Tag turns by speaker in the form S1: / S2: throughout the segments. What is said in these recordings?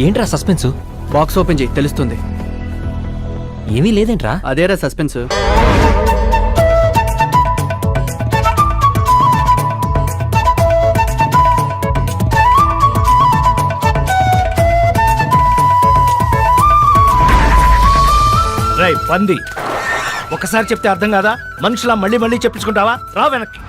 S1: ఏంట్రా suspense?
S2: Box open చేయి, తెలుస్తుంది.
S1: ఏమీ లేదేంట్రా?
S2: అదేరా సస్పెన్స్.
S3: రై పంది, ఒకసారి చెప్తే అర్థం కాదా? మనుషులా మళ్ళీ మళ్ళీ చెప్పించుకుంటావా? రా వెనక్కి.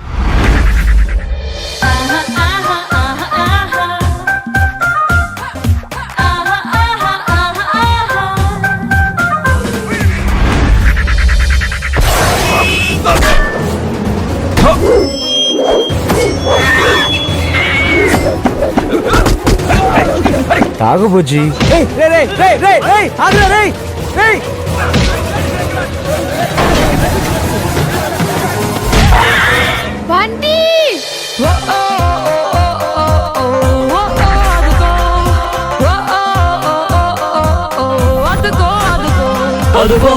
S1: తాగు బుజ్జి.
S4: బంటి
S1: అదుగో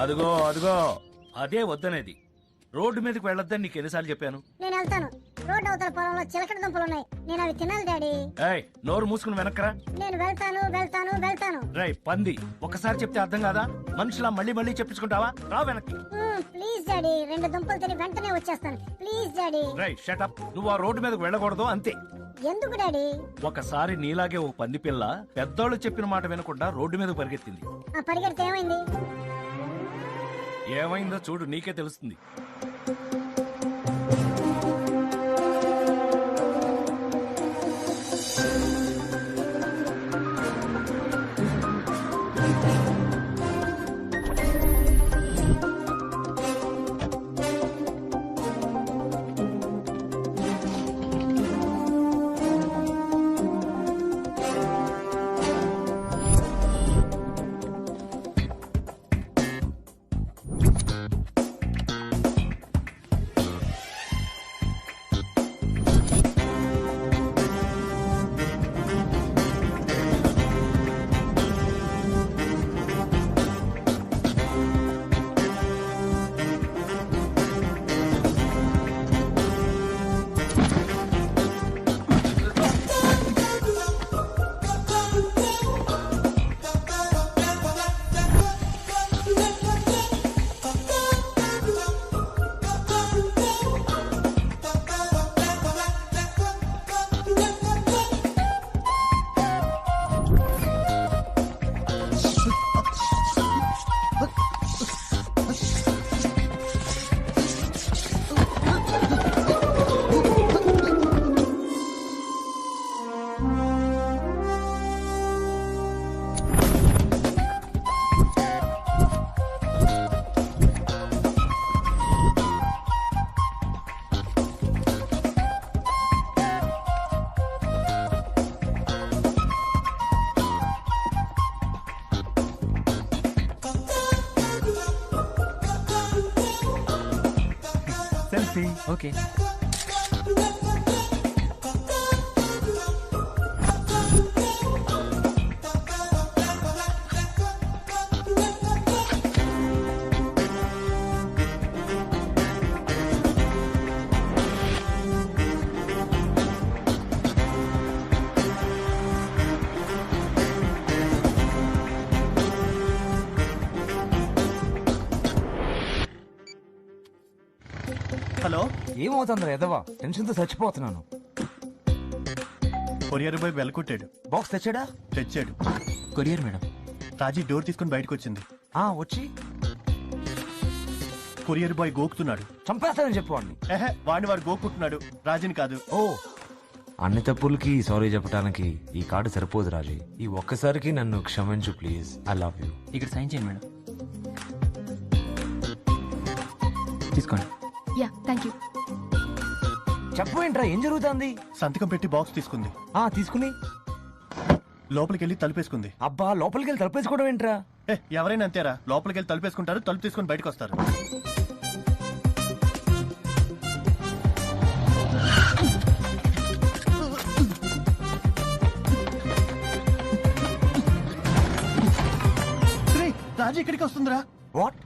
S3: అదిగో అదిగో, అదే వద్దనేది. రోడ్డు మీదకి వెళ్ళొద్దని నీకు ఎన్నిసార్లు చెప్పాను?
S5: నేను వెళ్తాను. రోడ్డు అవతల పొలంలో చిలకడ దుంపలు ఉన్నాయి, నేను అవి తినాలి డాడీ.
S3: ఏయ్, నోరు మూసుకుని వెనక్కరా.
S5: నేను వెళ్తాను వెళ్తాను వెళ్తాను.
S3: రై పంది, ఒకసారి చెప్తే అర్థం కాదా? మనుషులా మళ్ళీ మళ్ళీ చెప్పించుకుంటావా? రా వెనక్కి.
S5: ప్లీజ్ డాడీ, 2 దుంపలు తిని వెంటనే వచ్చేస్తాను. Please daddy.
S3: రై షటప్, నువ్వు ఆ రోడ్డు మీదకి వెళ్ళకూడదు అంతే.
S5: ఎందుకు డాడీ?
S3: ఒకసారి నీలాగే ఓ పంది పిల్ల పెద్దోళ్ళు చెప్పిన మాట వినకుండా రోడ్డు మీద పరిగెత్తింది.
S5: ఆ పరిగెడితే ఏమైంది?
S3: ఏమైందో చూడు, నీకే తెలుస్తుంది.
S1: టాక్సీ.
S2: ఓకే.
S4: హలో,
S1: ఏమవుతుందిరా ఎదవా, టెన్షన్ తో చచ్చిపోతున్నాను.
S4: కొరియర్ బాయ్ బెల్ కొట్టాడు.
S1: బాక్స్ తెచ్చాడా?
S4: తెచ్చాడు.
S2: Courier madam.
S4: రాజీ డోర్ తీసుకుని బయటకు వచ్చింది.
S1: వచ్చి
S4: కొరియర్ బాయ్ గోకుతున్నాడు.
S1: చంపేస్తానని చెప్పు వాడిని.
S4: వాడిని వాడు గోక్కుంటున్నాడు, రాజీని కాదు.
S1: ఓ, అన్ని తప్పులకి సారీ చెప్పడానికి ఈ కార్డు సరిపోదు రాజీ. ఈ ఒక్కసారికి నన్ను క్షమించు ప్లీజ్. I love you.
S2: ఇక్కడ సైన్ చేయండి మేడం. తీసుకోండి.
S6: Yeah thank you.
S1: చెప్పు ఏంట్రా, ఏం జరుగుతుంది?
S4: సంతకం పెట్టి బాక్స్ తీసుకుంది.
S1: తీసుకుని
S4: లోపలికి వెళ్ళి తలుపేసుకుంది.
S1: అబ్బా, లోపలికి వెళ్ళి తలపేసుకోవడం ఏంట్రా?
S4: ఎవరైనా అంతేరా, లోపలికి వెళ్ళి తలుపేసుకుంటారు, తలుపు తీసుకుని బయటకు వస్తారు. రాజీ ఇక్కడికి వస్తుందిరా.
S1: వాట్?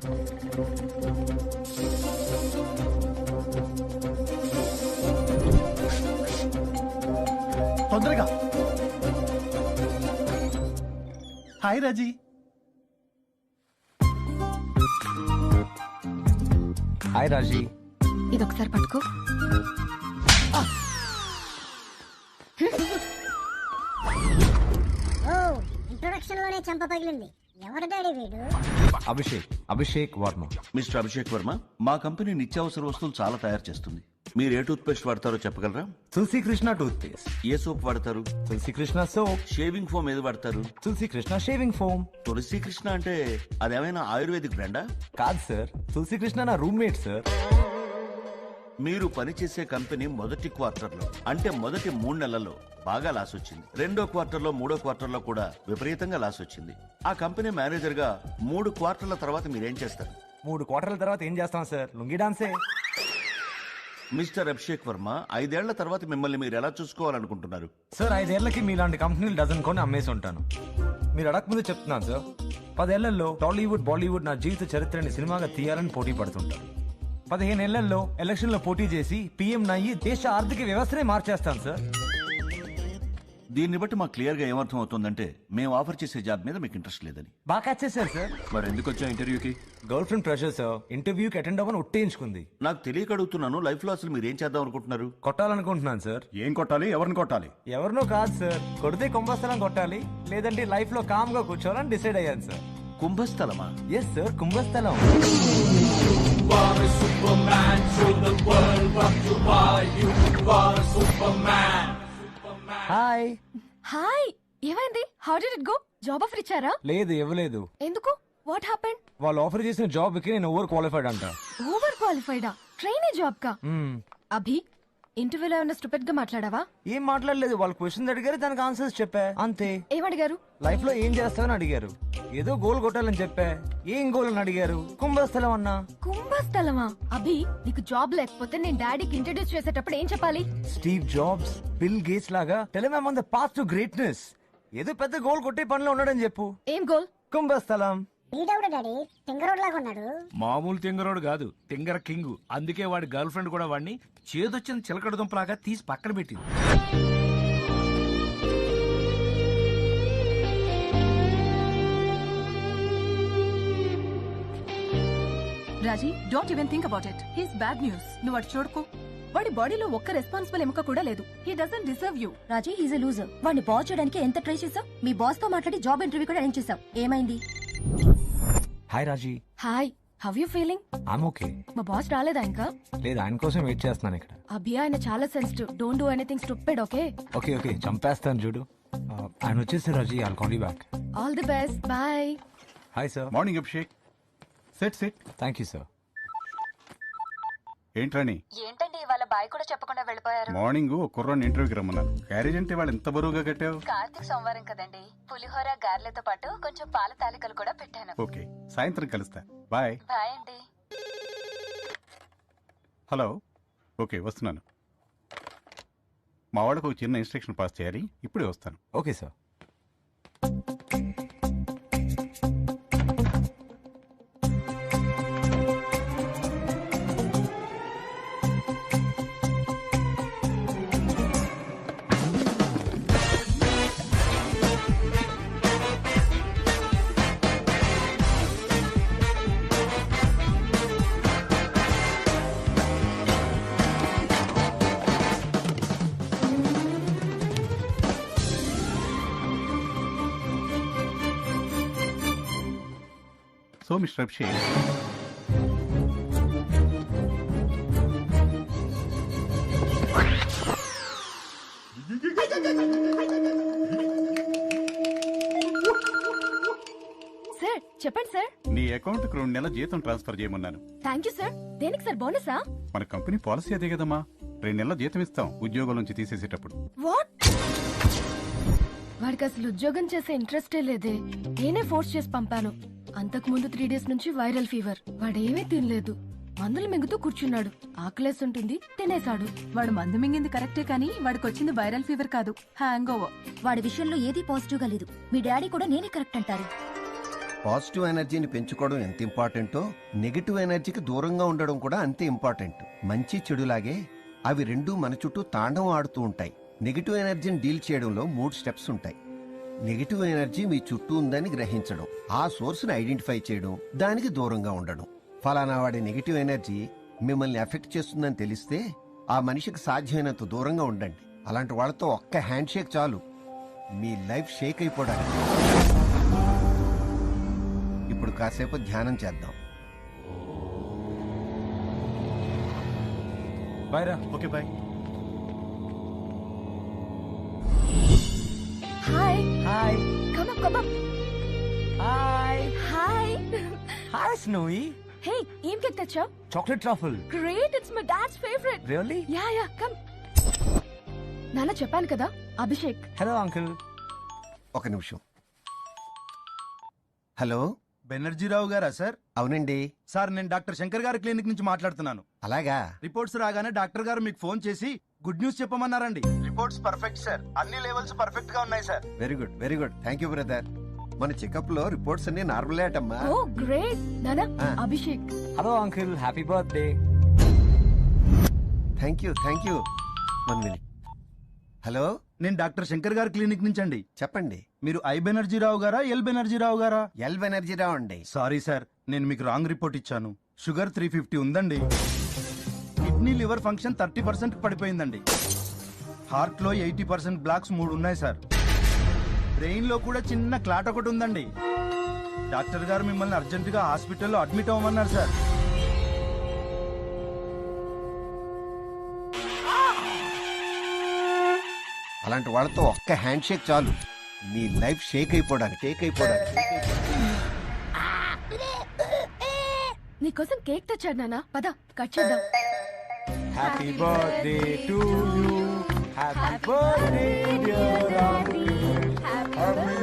S4: తొందరగా. హాయ్ రాజీ.
S1: హాయ్ రాజీ.
S6: ఇదొకసారి పట్టుకో.
S5: ఓ, ఇంట్రొడక్షన్ లోనే చంప పగిలింది. ఎవరు డాడీ వీడు?
S1: అభిషేక్ వర్మ.
S7: మిస్టర్ అభిషేక్ వర్మ, మా కంపెనీ నిత్యావసర వస్తువులు చాలా తయారు చేస్తుంది. మీరు ఏ టూత్ పేస్ట్ వాడతారో చెప్పగలరా?
S1: తులసి కృష్ణ టూత్ పేస్ట్.
S7: ఏ సోప్ వాడతారు?
S1: తులసి కృష్ణ సోప్.
S7: షేవింగ్ ఫోమ్ ఏది వాడతారు?
S1: తులసి కృష్ణ షేవింగ్ ఫోమ్.
S7: తులసి కృష్ణ అంటే అదేమైనా ఆయుర్వేదిక్ బ్రాండా?
S1: కాదు సార్, తులసి కృష్ణ నా రూమ్మేట్ సార్.
S7: మీరు పనిచేసే కంపెనీ మొదటి క్వార్టర్లో, అంటే మొదటి 3 నెలల్లో బాగా లాస్ వచ్చింది. రెండో క్వార్టర్లో, మూడో క్వార్టర్లో కూడా విపరీతంగా లాస్ వచ్చింది. ఆ కంపెనీ మేనేజర్ గా 3 క్వార్టర్ల తర్వాత మీరేం చేస్తారు?
S1: 3 క్వార్టర్ల తర్వాత ఏం చేస్తాం సార్? లుంగి డాన్సే.
S7: మిస్టర్ అభిషేక్ వర్మ, 5 ఏళ్ల తర్వాత మిమ్మల్ని మీరు ఎలా చూసుకోవాలనుకుంటున్నారు?
S1: సార్ 5 ఏళ్లకి మీలాంటి కంపెనీలు డజన్ కొని అమ్మేసి ఉంటాను. మీరు అడగకముందు చెప్తున్నాను సార్. 10 ఏళ్లలో టాలీవుడ్, బాలీవుడ్ నా జీవిత చరిత్రని సినిమాగా తీయాలని పోటీ పడుతుంటాను. 15 ఏళ్లలో ఎలక్షన్ లో పోటీ చేసి పీఎం నయ్యి దేశ ఆర్థిక వ్యవస్థనే మార్చేస్తాను సార్.
S7: దీన్ని బట్టి మాకు క్లియర్ గా ఏమర్థం అవుతుందంటే మేము ఆఫర్ చేసే జాబ్ మీద మీకు ఇంట్రెస్ట్ లేదని.
S1: బాగా క్యాచ్ చేశారు సార్.
S7: మరి ఎందుకు వచ్చా ఇంటర్వ్యూకి?
S1: Girl friend pressure sir. ఇంటర్వ్యూకి అటెండ్ అవ్వని ఒట్టేయించుకుంది.
S7: నాకు తెలియక అడుగుతున్నాను, లైఫ్ లో అసలు మీరు ఏం చేద్దాం అనుకుంటున్నారు?
S1: కొట్టాలనుకుంటున్నాను సార్.
S4: ఏం కొట్టాలి, ఎవరిని కొట్టాలి?
S1: ఎవరినో కాదు సార్, కొడితే కుంభస్థలం కొట్టాలి, లేదంటే లైఫ్ లో కామ్ గా కూర్చోవాలని డిసైడ్ అయ్యాను సార్.
S7: కుంభస్థలమా?
S1: ఎస్ సార్, కుంభస్థలం. హాయ్.
S6: హాయ్, ఏమైంది? How did it go? Job offer ఇచ్చారా?
S1: లేదు, ఇవ్వలేదు.
S6: ఎందుకు? What happened?
S1: వాళ్ళు ఆఫర్ చేసిన జాబ్ కి నేను ఓవర్ క్వాలిఫైడ్ అంట.
S6: ఓవర్ క్వాలిఫైడా? ట్రైనీ జాబ్ కా?
S1: మ్మ్.
S6: అభి, ఇంటర్వ్యూలో ఏమైనా స్టూపిడ్ గా మాట్లాడావా?
S1: ఏం మాట్లాడలేదు. వాళ్ళు క్వశ్చన్స్ అడిగారు, దానికి ఆన్సర్స్ చెప్పా, అంతే.
S6: ఏమడిగారు?
S1: లైఫ్ లో ఏం చేస్తావని అడిగారు. ఏదో గోల్ కొట్టాలని చెప్పా. ఏం గోల్ అని అడిగారు. కుంభస్థలం అన్నా.
S6: కుంభస్థలమా? అభి, నీకు జాబ్ లేకపోతే నేను డాడీకి ఇంట్రడ్యూస్ చేసేటప్పుడు ఏం చెప్పాలి?
S1: స్టీవ్ జాబ్స్, బిల్ గేట్స్ లాగా tell him I am on the path to greatness. ఏదో పెద్ద గోల్ కొట్టే పనిలో ఉన్నాడని చెప్పు.
S6: ఏం గోల్?
S1: కుంభస్థలం.
S5: వీడెవడు డాడీ? తింగరోడ్ లాగా ఉన్నాడు.
S3: మామూలు తింగరోడు కాదు, తింగర కింగ్. అందుకే వాడి గర్ల్ ఫ్రెండ్ కూడా వాడిని చేదొచ్చిన చిలకడ దుంపలాగా తీసి పక్కన పెట్టింది.
S8: Raji, don't even think about it. He's bad news. నువ్వు అటు చూడుకో. వాడి బాడీలో ఒక్క రెస్పాన్సిబుల్ ఎముక కూడా లేదు. He doesn't deserve you.
S9: Raji, he's a loser. వాడిని బాస్ చేయడానికి ఎంత ట్రై చేసావు? మీ బాస్ తో మాట్లాడి జాబ్ ఇంటర్వ్యూ కూడా అరేంజ్ చేసావు. ఏమైంది?
S1: Hi Raji.
S6: Hi, how you feeling?
S1: I'm okay.
S6: మా బాస్ రాలేదా ఇంకా?
S1: లేదు, ఆయన కోసం వెయిట్ చేస్తున్నాను ఇక్కడ.
S6: అభి, ఆయన చాలా sensitive. Don't do anything stupid, okay?
S1: Okay okay, చంపేస్తాను చూడు. ఆయన వచ్చేసి Raji, I'll call you back.
S6: All the best, bye.
S1: Hi sir.
S4: Morning Abhishek. Set.
S1: Thank you sir.
S4: ఏంట్రాని?
S8: ఏంటండి ఇవాళ బాయ్ కూడా చెప్పకుండా వెళ్ళిపోయారు?
S4: మార్నింగ్ కుర్రాన్ని ఇంటర్వ్యూకి రమ్మన్నాను. క్యారేజ్ అంటే వాళ్ళు ఎంత బరువుగా కట్టావు?
S8: కార్తీక్ సోమవారం కదండి. పులిహోర గారెలతో పాటు కొంచెం పాల తాలికలు కూడా పెట్టాను.
S4: ఓకే, సాయంత్రం కలుస్తా. బాయ్.
S8: బాయ్ అండి.
S4: హలో, ఓకే వస్తున్నాను. మా వాళ్ళకు ఒక చిన్న ఇన్స్ట్రక్షన్ పాస్ చేయాలి, ఇప్పుడే వస్తాను.
S1: Okay sir.
S4: So mister Abhishek,
S6: sir చెప్పండి సార్.
S4: నీ అకౌంట్కి 2 నెలల జీతం ట్రాన్స్ఫర్ చేయమన్నాను.
S6: Thank you sir. దేనికి సార్? బోనసా?
S4: మన కంపెనీ పాలసీ అదే కదమ్మా, 2 నెలల జీతం ఇస్తాం ఉద్యోగం నుంచి తీసేసేటప్పుడు.
S6: వాట్? వాడికి అసలు ఉద్యోగం చేసే ఇంట్రెస్టే లేదే. నేనే ఫోర్స్ చేసి పంపాను. అంతకు ముందు 3 days నుంచి వైరల్ ఫీవర్. వాడేమీ తినలేదు, మందులు మింగుతూ కూర్చున్నాడు. ఆకలేసి ఉంటుంది, తినేశాడు.
S8: వాడు మందు మింగింది కరెక్టే కానీ వాడికి వచ్చింది వైరల్ ఫీవర్ కాదు, హ్యాంగ్ ఓవర్.
S9: వాడి విషయంలో ఏది పాజిటివ్ గా లేదు. మీ డాడీ కూడా నేనే కరెక్ట్ అంటారు.
S10: పాజిటివ్ ఎనర్జీని పెంచుకోవడం ఎంత ఇంపార్టెంటో నెగిటివ్ ఎనర్జీకి దూరంగా ఉండడం కూడా అంతే ఇంపార్టెంట్. మంచి చెడులాగే అవి రెండూ మన చుట్టూ తాండవం ఆడుతూ ఉంటాయి. నెగిటివ్ ఎనర్జీని డీల్ చేయడంలో 3 స్టెప్స్ ఉంటాయి. నెగిటివ్ ఎనర్జీ మీ చుట్టూ ఉందని గ్రహించడం, ఆ సోర్స్ని ఐడెంటిఫై చేయడం, దానికి దూరంగా ఉండడం. ఫలానా వాడి నెగిటివ్ ఎనర్జీ మిమ్మల్ని ఎఫెక్ట్ చేస్తుందని తెలిస్తే ఆ మనిషికి సాధ్యమైనంత దూరంగా ఉండండి. అలాంటి వాళ్ళతో ఒక్క హ్యాండ్ షేక్ చాలు మీ లైఫ్ షేక్ అయిపోవడానికి. ఇప్పుడు కాసేపు ధ్యానం చేద్దాం.
S1: బాయ్ రా.
S7: Okay bye.
S6: Hi
S1: hi.
S6: Come up, come up.
S1: Hi.
S6: Hi.
S1: Hi Snowy.
S6: Hey, ఏం కేక్ తెచ్చావ్?
S1: Chocolate truffle.
S6: Great, it's my dad's favourite.
S1: Really?
S6: Yeah yeah, come. నాన్న చెప్పాను కదా, అభిషేక్.
S1: Hello uncle.
S10: ఒక నిమిషం. హలో,
S11: బెనర్జీరావు గారా సార్?
S10: అవునండి.
S11: సార్ నేను డాక్టర్ శంకర్ గారి క్లినిక్ నుంచి మాట్లాడుతున్నాను.
S10: అలాగా?
S11: రిపోర్ట్స్ రాగానే డాక్టర్ గారు మీకు ఫోన్ చేసి గుడ్ న్యూస్ చెప్పమన్నారండి. రిపోర్ట్స్ పర్ఫెక్ట్ సార్, అన్ని లెవెల్స్ పర్ఫెక్ట్ గా ఉన్నాయి sir.
S10: Very good, very good. Thank you brother. మన చెకప్ లో రిపోర్ట్స్ అన్ని నార్మల్ అమ్మా.
S6: Oh great. నాన్న, Abhishek.
S1: Hello uncle, happy birthday.
S10: Thank you, thank you. 1 minute. Hello,
S11: నేను డాక్టర్ శంకర్ గారి క్లినిక్ నుంచి అండి.
S10: చెప్పండి.
S11: మీరు ఐ బెనర్జీరావు గారా, ఎల్ బెనర్జీరావు గారా?
S10: ఎల్ బెనర్జీరావు అండి.
S11: సారీ సార్, నేను మీకు రాంగ్ రిపోర్ట్ ఇచ్చాను. షుగర్ 350 ఉందండి. Kidney liver function 30% పడిపోయిందండి. హార్ట్ లో 80% బ్లాక్స్ 3 ఉన్నాయి సార్. బ్రెయిన్ లో కూడా చిన్న క్లాట్ ఒకటి ఉందండి. డాక్టర్ గారు మిమ్మల్ని అర్జెంటుగా హాస్పిటల్లో అడ్మిట్ అవ్వమన్నారు సార్.
S10: అలాంటి వాళ్ళతో ఒక్క హ్యాండ్ షేక్ చాలు మీ లైఫ్ షేక్ అయిపోవడానికి.
S6: నీకోసం కేక్ తెచ్చాడు నాన్న. పద కట్ చేద్దాం.
S1: Happy birthday to you. Happy birthday dear uncle. Happy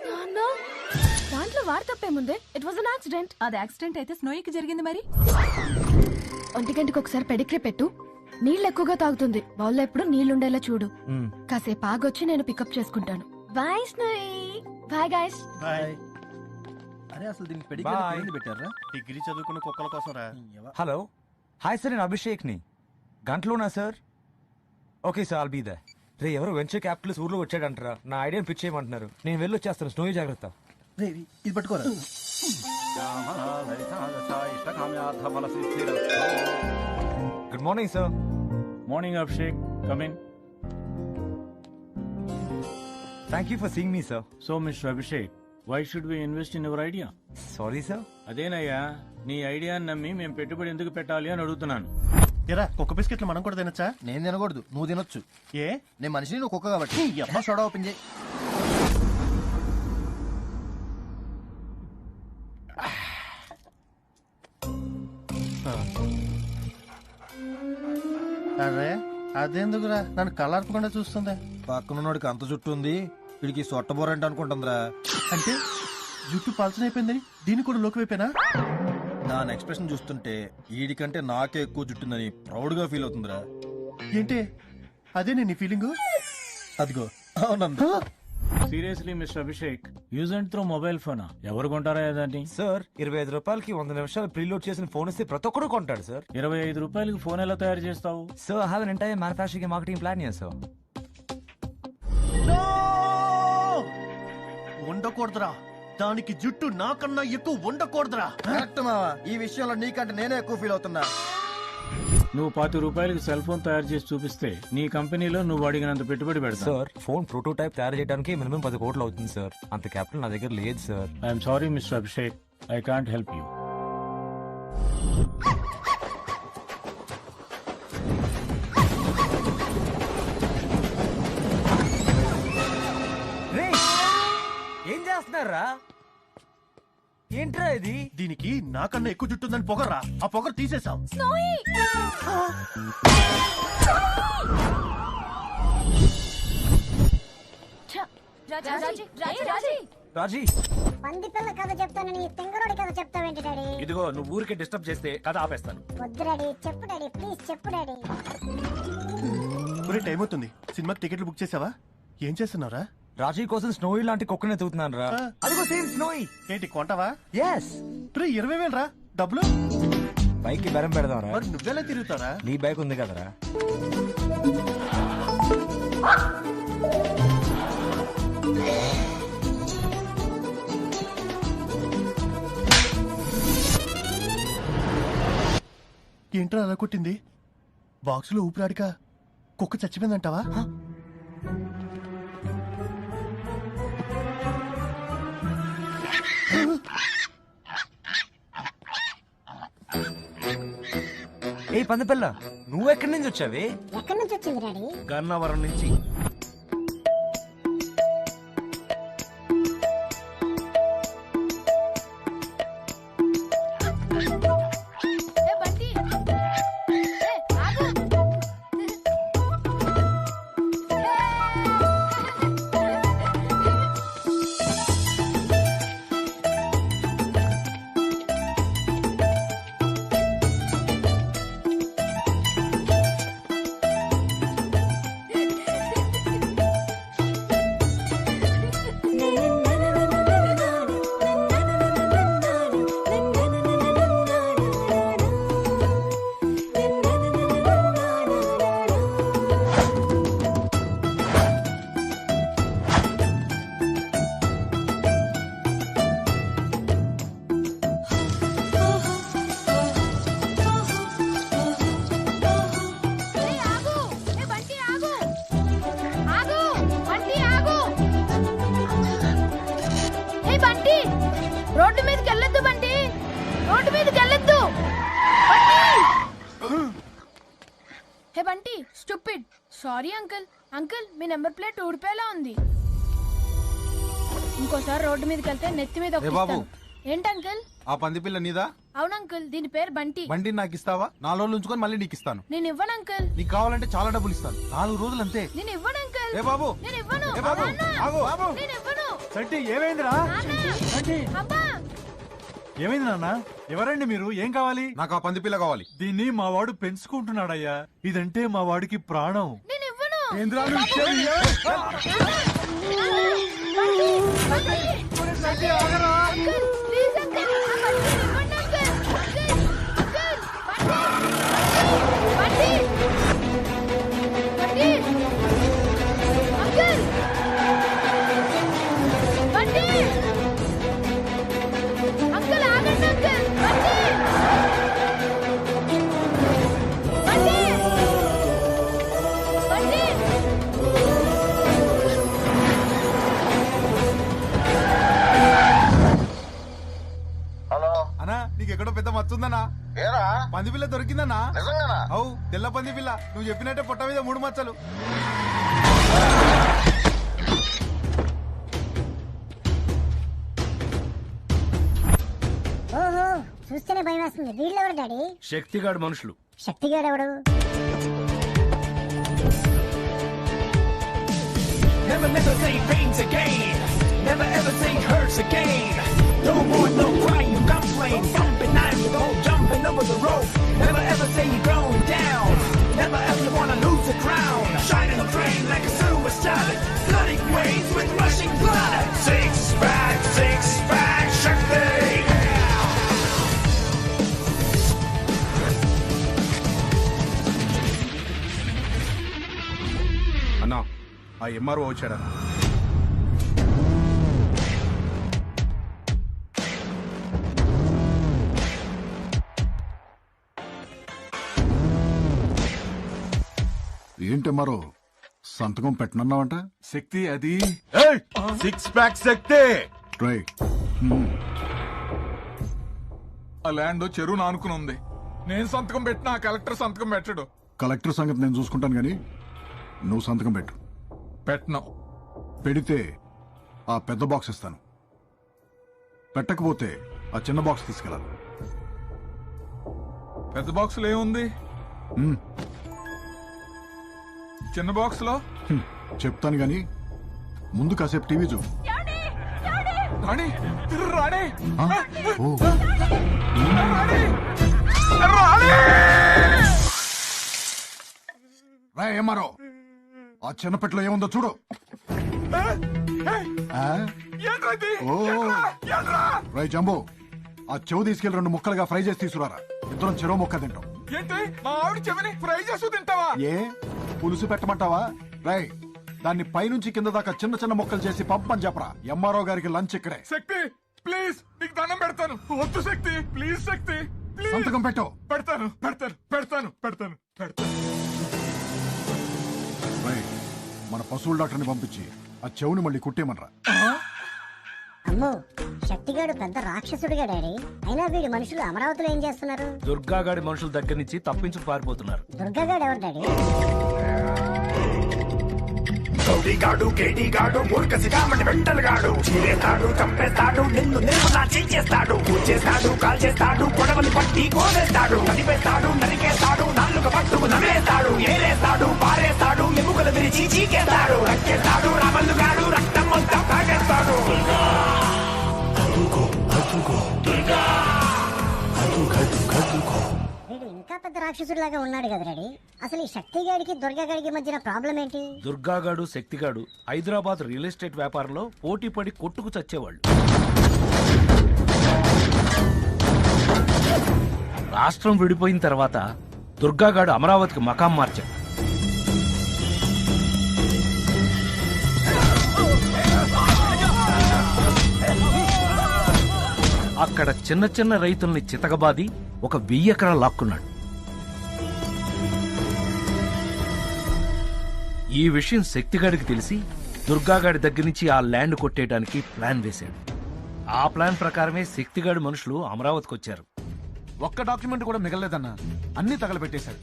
S6: నాన్న, దాంట్లో వాడు తప్పేముందే. It was an accident.
S8: అది యాక్సిడెంట్ అయితే స్నోయికి జరిగింది మరి.
S6: 1 గంటకి ఒకసారి పెడిగ్రీ పెట్టు. నీళ్ళు ఎక్కువగా తాగుతుంది. బౌల్లో ఎప్పుడు నీళ్లుండేలా చూడు. కాసేపు ఆగొచ్చి నేను పికప్ చేసుకుంటాను. Bye Snowy. Bye guys.
S11: Bye.
S2: అరే అసలు దీనికి
S1: Bye.
S2: పెడిగ్రీ పెట్టారా?
S7: డిగ్రీ చదువుకున్న కుక్కల కోసం రా.
S1: హలో. హాయ్ సార్, నేను అభిషేక్ని. గంటలోనా సార్? Okay sir, I'll be there. రే, ఎవరో వెంచర్ క్యాపిటల్స్ ఊర్లో వచ్చాడంటారా. నా ఐడియాని పిచ్ చేయమంటున్నారు. నేను వెళ్ళి వచ్చేస్తాను. స్నోయి జాగ్రత్త.
S2: ఇది పట్టుకోరా.
S1: Good morning sir.
S11: Morning Abhishek, come in.
S1: Thank you for seeing me sir.
S11: So mister Abhishek, why should we invest in your idea?
S1: Sorry sir.
S11: అదేనయ్యా, నీ ఐడియాని నమ్మి మేము పెట్టుబడి ఎందుకు పెట్టాలి అని అడుగుతున్నాను.
S7: ఎరా కుక్క బిస్కెట్లు మనం కూడా తినచ్చా?
S2: నేను తినకూడదు, నువ్వు తినొచ్చు.
S7: ఏ?
S2: నేను మనిషిని, నువ్వు కుక్క కాబట్టి. అమ్మ సోడా ఓపెన్ చేయి. అదేందుకురా నన్ను కళ్ళార్పకుండా చూస్తుంది. పక్కనున్నోడికి అంత జుట్టు ఉంది, వీడికి సొట్టబోరంట అనుకుంటుందిరా. అంటే జుట్టు పలచనైపోయిందని దీన్ని కూడా లోకి వైపోయినా? దాని ఎక్స్ప్రెషన్ చూస్తుంటే వీడికంటే నాకే ఎక్కువ జుట్టుందని ప్రౌడ్ గా ఫీల్ అవుతుందిరా. ఏంటి అదే నేను ఫీలింగ్? అదిగో అవునంద.
S3: Seriously mister Abhishek, use and throw mobile phone ఎవరు కొంటారా ఏదండి?
S1: సార్ 25 రూపాయలకి 100 నిమిషాలు ప్రీలోడ్ చేసిన ఫోన్ ఇస్తే ప్రతి ఒక్కరు కొంటాడు సార్.
S3: 25 రూపాయలకి ఫోన్ ఎలా తయారు చేస్తావు?
S1: Sir have an entire manufacturing marketing plan sir.
S2: ఉండకూడదురా, దానికి జుట్టు నాకన్నా ఎక్కువ ఉండకూడదురా. కరెక్ట్ మావా, ఈ విషయంలో నీకంటే నేనే ఎక్కువ ఫీల్ అవుతున్నా.
S3: నువ్వు 10 రూపాయలకి సెల్ ఫోన్ తయారు చేసి చూపిస్తే నీ కంపెనీలో నువ్వు అడిగినంత పెట్టుబడి పెడతావు.
S1: సార్ ఫోన్ ప్రోటోటైప్ తయారు చేయడానికి మినిమం 10 కోట్లు అవుతుంది సార్. అంత క్యాపిటల్ నా దగ్గర లేదు sir.
S3: I'm sorry mister Abhishek, I can't help you.
S1: ఏం చేస్తున్నారా? ఏంట్రా ఇది?
S2: దీనికి నాకన్నా ఎక్కువ జుట్టు ఉందని పొగరా, ఆ పొగరు తీసేసాం.
S1: రాజీ
S5: పంది పిల్ల కథ చెప్తానని తెంగరోడి కథ చెప్తావేంటి డాడీ?
S3: ఇదిగో నువ్వు ఊరికే డిస్టర్బ్ చేస్తే కథ ఆపేస్తాను.
S5: వద్దు డాడీ, చెప్పు డాడీ, ప్లీజ్ చెప్పు డాడీ.
S2: ఒరే టైం అవుతుంది, సినిమాకి టికెట్లు బుక్ చేసావా? ఏం చేస్తున్నారా?
S1: రాజీ కోసం స్నోయి లాంటి కుక్కనే తూతున్నాను రా. అదిగో సేమ్ స్నోయి.
S2: ఏంటి కొంటావా?
S1: ఎస్.
S2: 20,000 రా డబ్బులు.
S1: బైక్ కి బెరం పెడదాం రా.
S2: మరి నువ్వెలా తిరుగుతారా?
S1: నీ బైక్ ఉంది కదరా.
S2: ఏంట్రా అలా కొట్టింది? బాక్సులో ఊపిరాడిక కుక్క చచ్చిపోయిందంటావా?
S1: ఏ పందపిల్ల, నువ్వెక్కడి నుంచి వచ్చావే?
S5: ఎక్కడి నుంచి వచ్చింది డాడీ?
S3: గన్నవరం నుంచి.
S6: రోడ్డు మీదకి వెళ్ళొద్దు బండి, రోడ్డు మీదకి వెళ్ళొద్దు. Hey Bunty, stupid. Sorry uncle. Uncle మీ నెంబర్ ప్లేట్ ఊడిపోయేలా ఉంది. ఇంకోసారి రోడ్డు మీదకి వెళ్తే నెత్తి మీద ఒకటిస్తాను. ఏంటి అంకుల్?
S11: ఆ పంది పిల్ల నీదా?
S6: అవును అంకుల్, దీని పేరు బంటి.
S11: బండి నాకు ఇస్తావా? 4 రోజులు ఉంచుకొని మళ్ళీ నీకు ఇస్తాను.
S6: నేను ఇవ్వను అంకుల్.
S11: నీకు కావాలంటే చాలా డబ్బులు ఇస్తాను. 4 రోజులు అంతే.
S6: నేను ఇవ్వను అంకుల్.
S11: ఏ బాబు,
S6: నేను ఇవ్వను.
S11: ఏ బాబు, ఆగు, బాబు.
S6: నేను ఇవ్వను.
S11: సంటి ఏమైందిరా?
S6: అబ్బా,
S11: ఏమైంది నాన్న? ఎవరండి మీరు? ఏం కావాలి? నాకు ఆ పంది పిల్ల కావాలి. దీన్ని మా వాడు పెంచుకుంటున్నాడయ్యా. ఇదంటే మా వాడికి ప్రాణం.
S6: నేను ఇవ్వను.
S11: ఏంద్రాలు నీకెక్కడో పెద్ద మచ్చుందనా? పంది పిల్ల దొరికిందన్నా? అవు తెల్ల పంది పిల్ల. నువ్వు చెప్పినట్టే పొట్ట మీద 3 మచ్చలు.
S5: ఓహో, చూస్తేనే భయం వేస్తుంది. వీళ్ళెవరు డాడీ?
S3: శక్తిగాడు మనుషులు.
S5: శక్తిగాడు ఎవడు?
S3: Never, never say pains again. Never ever say hurts again. No more, no crying, you complain. Jumping out the boat, jumping over the rope. Never ever say you're going down. Never ever wanna lose the crown. Shining the train like a silver star. Flooding waves with rushing blood. Six pack, Shakti.
S11: అన్నా ఆ MRO వచ్చాడన్నా.
S12: ఏంటి మరో సంతకం పెట్టనన్నావంట?
S11: శక్తి అది 6 pack శక్తి.
S12: Right.
S11: ఆ land చెరువు నానుకుని ఉంది. నేను సంతకం పెట్టినా కలెక్టర్ సంతకం పెట్టడు.
S12: కలెక్టర్ సంగతి నేను చూసుకుంటాను గానీ నువ్వు సంతకం పెట్టు.
S11: పెట్టను.
S12: పెడితే ఆ పెద్ద బాక్స్ ఇస్తాను, పెట్టకపోతే ఆ చిన్న బాక్స్ తీసుకెళ్ళాలి.
S11: పెద్ద బాక్స్ లో ఏముంది? చిన్న బాక్స్ లో
S12: చెప్తాను గానీ ముందు కాసేపు టీవీ చూ.
S11: రాణి రాణి
S12: రా ఏమారో ఆ చిన్న పెట్టలో ఏముందో చూడు. రై జంబో, ఆ చెవు తీసుకెళ్లి 2 ముక్కలుగా ఫ్రై చేసి తీసుకురారా. ఇద్దరం చెరువు ముక్క తింటాం.
S11: ఏంటి మా ఆవిడ చెవిని ఫ్రై చేస్తూ తింటావా?
S12: ఏ పులుసు పెట్టమంటావా? రై దాన్ని పైనుంచి కింద దాకా చిన్న చిన్న ముక్కలు చేసి పంపని చెప్పరా. ఎంఆర్ఓ గారికి లంచ్ ఇక్కడే.
S11: శక్తి ప్లీజ్, నీకు దండం పెడతాను. వద్దు శక్తి, ప్లీజ్ శక్తి, ప్లీజ్.
S12: సంతకం పెట్టు.
S11: పెడతాను పెడతాను పెడతాను పెడతాను పెడతాను.
S12: రై మన పశువుల డాక్టర్ని పంపించి ఆ చెవుని మళ్ళీ కుట్టేమనరా.
S5: అమ్మో, శక్తిగాడు పెద్ద రాక్షసుడిగా డాడీ. అయినా వీడి మనుషులు అమరావతిలో ఏం చేస్తున్నారు?
S3: దుర్గాగాడి మనుషుల దగ్గర నుంచి తప్పించుకు పారిపోతున్నారు.
S5: దుర్గాగాడు ఎవరు డాడీ?
S3: గౌడిగాడు, కేడిగాడు, మూర్ఖసిగామని వెంటలుగాడు. చీరేస్తాడు, చంపేస్తాడు, నిన్ను నిర్మలా చేస్తాడు. కూర్చేస్తాడు, కాల్చేస్తాడు, పొడవలు పట్టి కోవేస్తాడు. కదిపేస్తాడు, నరికేస్తాడు, నాలుగు పట్టుకు నవ్వేస్తాడు. ఏరేస్తాడు, పారేస్తాడు, ఎముకలు విరిచి చీకేస్తాడు. రక్కేస్తాడు, రామల్లుగాడు, రక్తం మొత్తం తాగేస్తాడు.
S5: వీడు ఇంకా పెద్ద రాక్షసుడిలాగా ఉన్నాడు కదా డాడీ. అసలు ఈ శక్తిగాడికి దుర్గాగాడికి మధ్యన ప్రాబ్లం ఏంటి?
S3: దుర్గాగాడు, శక్తిగాడు హైదరాబాద్ రియల్ ఎస్టేట్ వ్యాపారంలో పోటీ పడి కొట్టుకు చచ్చేవాళ్ళు. రాష్ట్రం విడిపోయిన తర్వాత దుర్గాగాడు అమరావతికి మకాం మార్చాడు. అక్కడ చిన్న చిన్న రైతుల్ని చితకబాది ఒక 1000 ఎకరాలు లాక్కున్నాడు. ఈ విషయం శక్తిగాడికి తెలిసి దుర్గాగాడి దగ్గర నుంచి ఆ ల్యాండ్ కొట్టేయడానికి ప్లాన్ వేశాడు. ఆ ప్లాన్ ప్రకారమే శక్తిగాడి మనుషులు అమరావతికి వచ్చారు.
S11: ఒక్క డాక్యుమెంట్ కూడా మిగలలేదన్నా, అన్ని తగలబెట్టేశారు.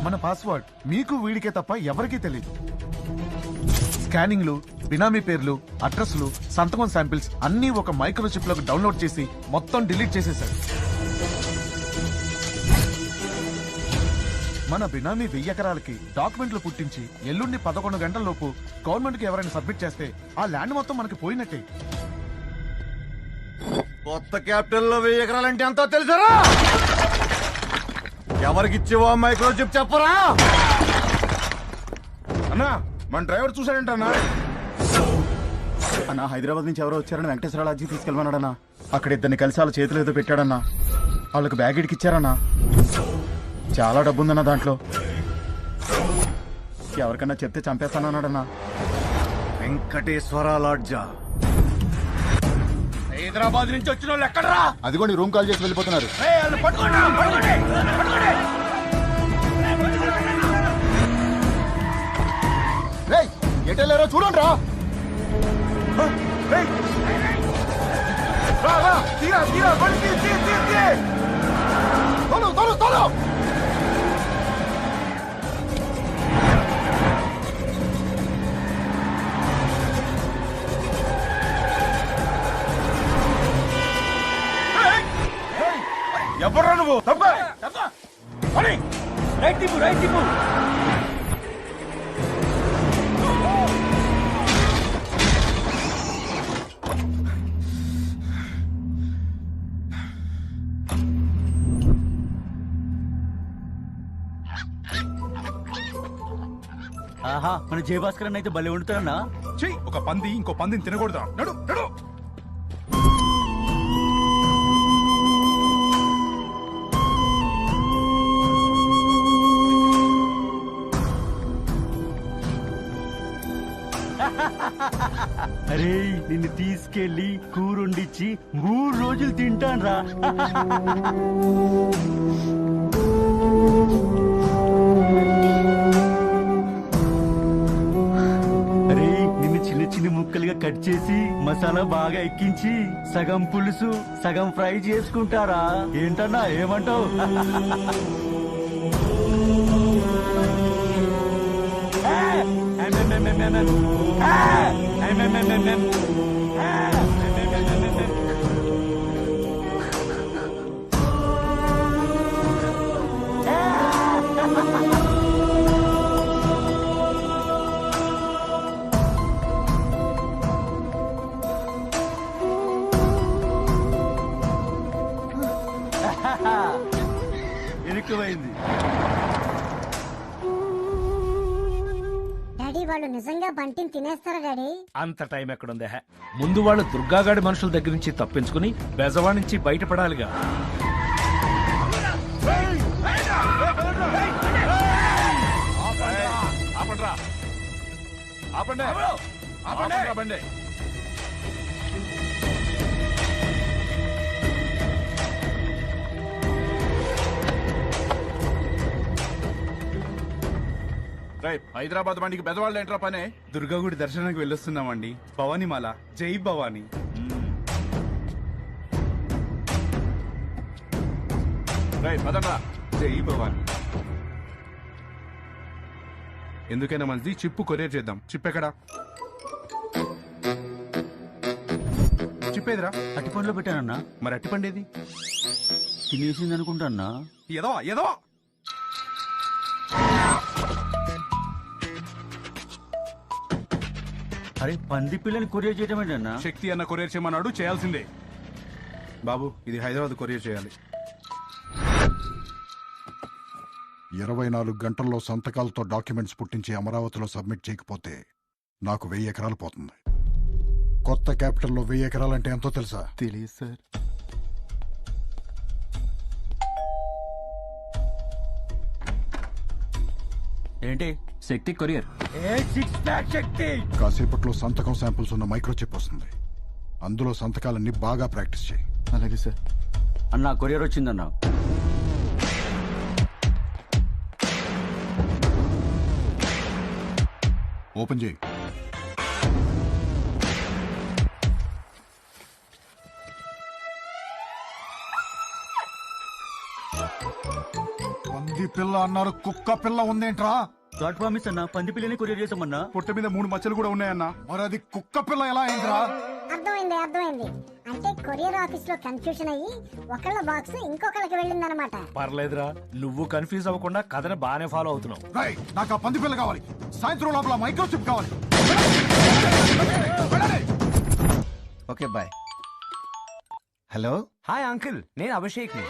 S11: మన పాస్వర్డ్ మీకు వీడికే తప్ప ఎవరికీ తెలియదు. స్కానింగ్లు, బినామీ పేర్లు, అడ్రస్లు, సంతకం శాంపిల్స్ అన్నీ ఒక మైక్రోచిప్ లోకి డౌన్లోడ్ చేసి మొత్తం డిలీట్ చేసేశారు. మన బినామీ 1000 ఎకరాలకి డాక్యుమెంట్లు పుట్టించి ఎల్లుండి 11 గంటల లోపు గవర్నమెంట్ కి ఎవరైనా సబ్మిట్ చేస్తే ఆ ల్యాండ్ మొత్తం మనకి పోయినట్టే.
S2: కొత్త క్యాపిటల్ లో 1000 ఎకరాలంటే అంతా తెలుసరా? ఎవరికి ఇచ్చేవో మైక్రోచిప్ చెప్పరా?
S11: అన్నా మన డ్రైవర్ చూసాడంటన్నా.
S2: అన్నా హైదరాబాద్ నుంచి ఎవరో వచ్చారని వెంకటేశ్వర లాడ్జికి తీసుకెళ్ళమన్నాడన్నా. అక్కడ ఇద్దరిని కలిసి వాళ్ళ చేతులు ఏదో పెట్టాడన్నా. వాళ్ళకి బ్యాగ్ ఇడికి ఇచ్చారన్నా. చాలా డబ్బు ఉందన్నా దాంట్లో. ఎవరికన్నా చెప్తే చంపేస్తానన్నాడన్నా. వెంకటేశ్వర లాడ్జా.
S11: హైదరాబాద్ నుంచి వచ్చిన వాళ్ళు ఎక్కడరా?
S2: అదిగోండి రూమ్ కాల్ చేసి వెళ్ళిపోతున్నారు. ఎటెళ్ళారో చూడండి రా.
S3: రైట్ తిప్పు రైట్ తిప్పు. ఆహా, మన జయభాస్కర్ అయితే భలే వండుతారన్నా.
S11: చెయ్యి ఒక పంది ఇంకో పందిని తినకూడదా? నడు నడు.
S3: అరే నిన్ను తీసుకెళ్లి కూరొండిచ్చి 3 రోజులు తింటాన్రా. అరే నిన్ను చిన్న చిన్న ముక్కలుగా కట్ చేసి మసాలా బాగా ఎక్కించి సగం పులుసు సగం ఫ్రై చేసుకుంటారా? ఏంటన్నా ఏమంటావు? ఎక్కువైంది.
S5: డాడీ వాళ్ళు నిజంగా బంటిని తినేస్తారా డాడీ?
S13: అంత టైం ఎక్కడుందే? ముందు వాళ్ళు దుర్గాగాడి మనుషుల దగ్గర నుంచి తప్పించుకుని బెజవా నుంచి బయటపడాలిగా.
S11: హైదరాబాద్ బండికి బెదవాళ్ళు ఏంట్రా పనే? దుర్గాగుడి దర్శనానికి వెళ్ళొస్తున్నామండి. భవానీమాల. జై భవానీ. జై భవానీ. ఎందుకైనా మంచిది చిప్పు కొరియర్ చేద్దాం. చిప్ ఎక్కడా? చిప్పేదిరా?
S3: అట్టిపండులో పెట్టానన్నా.
S11: మరి అట్టిపండేది?
S3: తినేసింది అనుకుంటాన్నా.
S11: ఎదవా ఎదవా.
S3: అరే పంది పిల్లని కొరియర్ చేయడం ఏంటన్నా?
S11: శక్తి అన్న కొరియర్ చేయమన్నాడు, చేయాల్సిందే. బాబు ఇది హైదరాబాద్ కొరియర్ చేయాలి.
S12: 24 గంటల్లో సంతకాలతో డాక్యుమెంట్స్ పుట్టించి అమరావతిలో సబ్మిట్ చేయకపోతే నాకు 1000 ఎకరాలు పోతుంది. కొత్త క్యాపిటల్లో 1000 ఎకరాలంటే ఎంతో తెలుసా?
S11: తెలియదు సార్.
S3: ఏంటి శక్తి కొరియర్? శక్తి
S12: కాసేపట్లో సంతకం శాంపుల్స్ ఉన్న మైక్రోచిప్ వస్తుంది. అందులో సంతకాలన్నీ బాగా ప్రాక్టీస్ చేయి.
S11: అలాగే సార్.
S3: అన్నా కొరియర్ వచ్చిందన్నా.
S12: ఓపెన్ చేయి. పంది పిల్ల అన్నారు, కుక్క పిల్ల ఉందేంట్రా?
S3: గాడ్ ప్రామిస్ అన్నా, పంది పిల్లని కొరియర్ చేసామన్నా.
S11: పొట్ట మీద 3 మచ్చలు కూడా ఉన్నాయన్నా.
S12: మరి అది కుక్క పిల్ల ఎలా అయిందిరా?
S5: అర్థమైంది అర్థమైంది. అంటే కొరియర్ ఆఫీస్ లో కన్ఫ్యూషన్ అయ్యి ఒకళ్ళ బాక్స్ ఇంకొకళ్ళకి వెళ్ళిందనమాట.
S13: పర్లేదురా, నువ్వు కన్ఫ్యూజ్ అవ్వకుండా కథను బాగానే ఫాలో అవుతున్నావు.
S12: నాకు ఆ పంది పిల్ల కావాలి. సాయంత్రం లోపల మైక్రోచిప్ కావాలి.
S10: Okay bye. Hello.
S1: Hi uncle, నేను అభిషేక్ ని.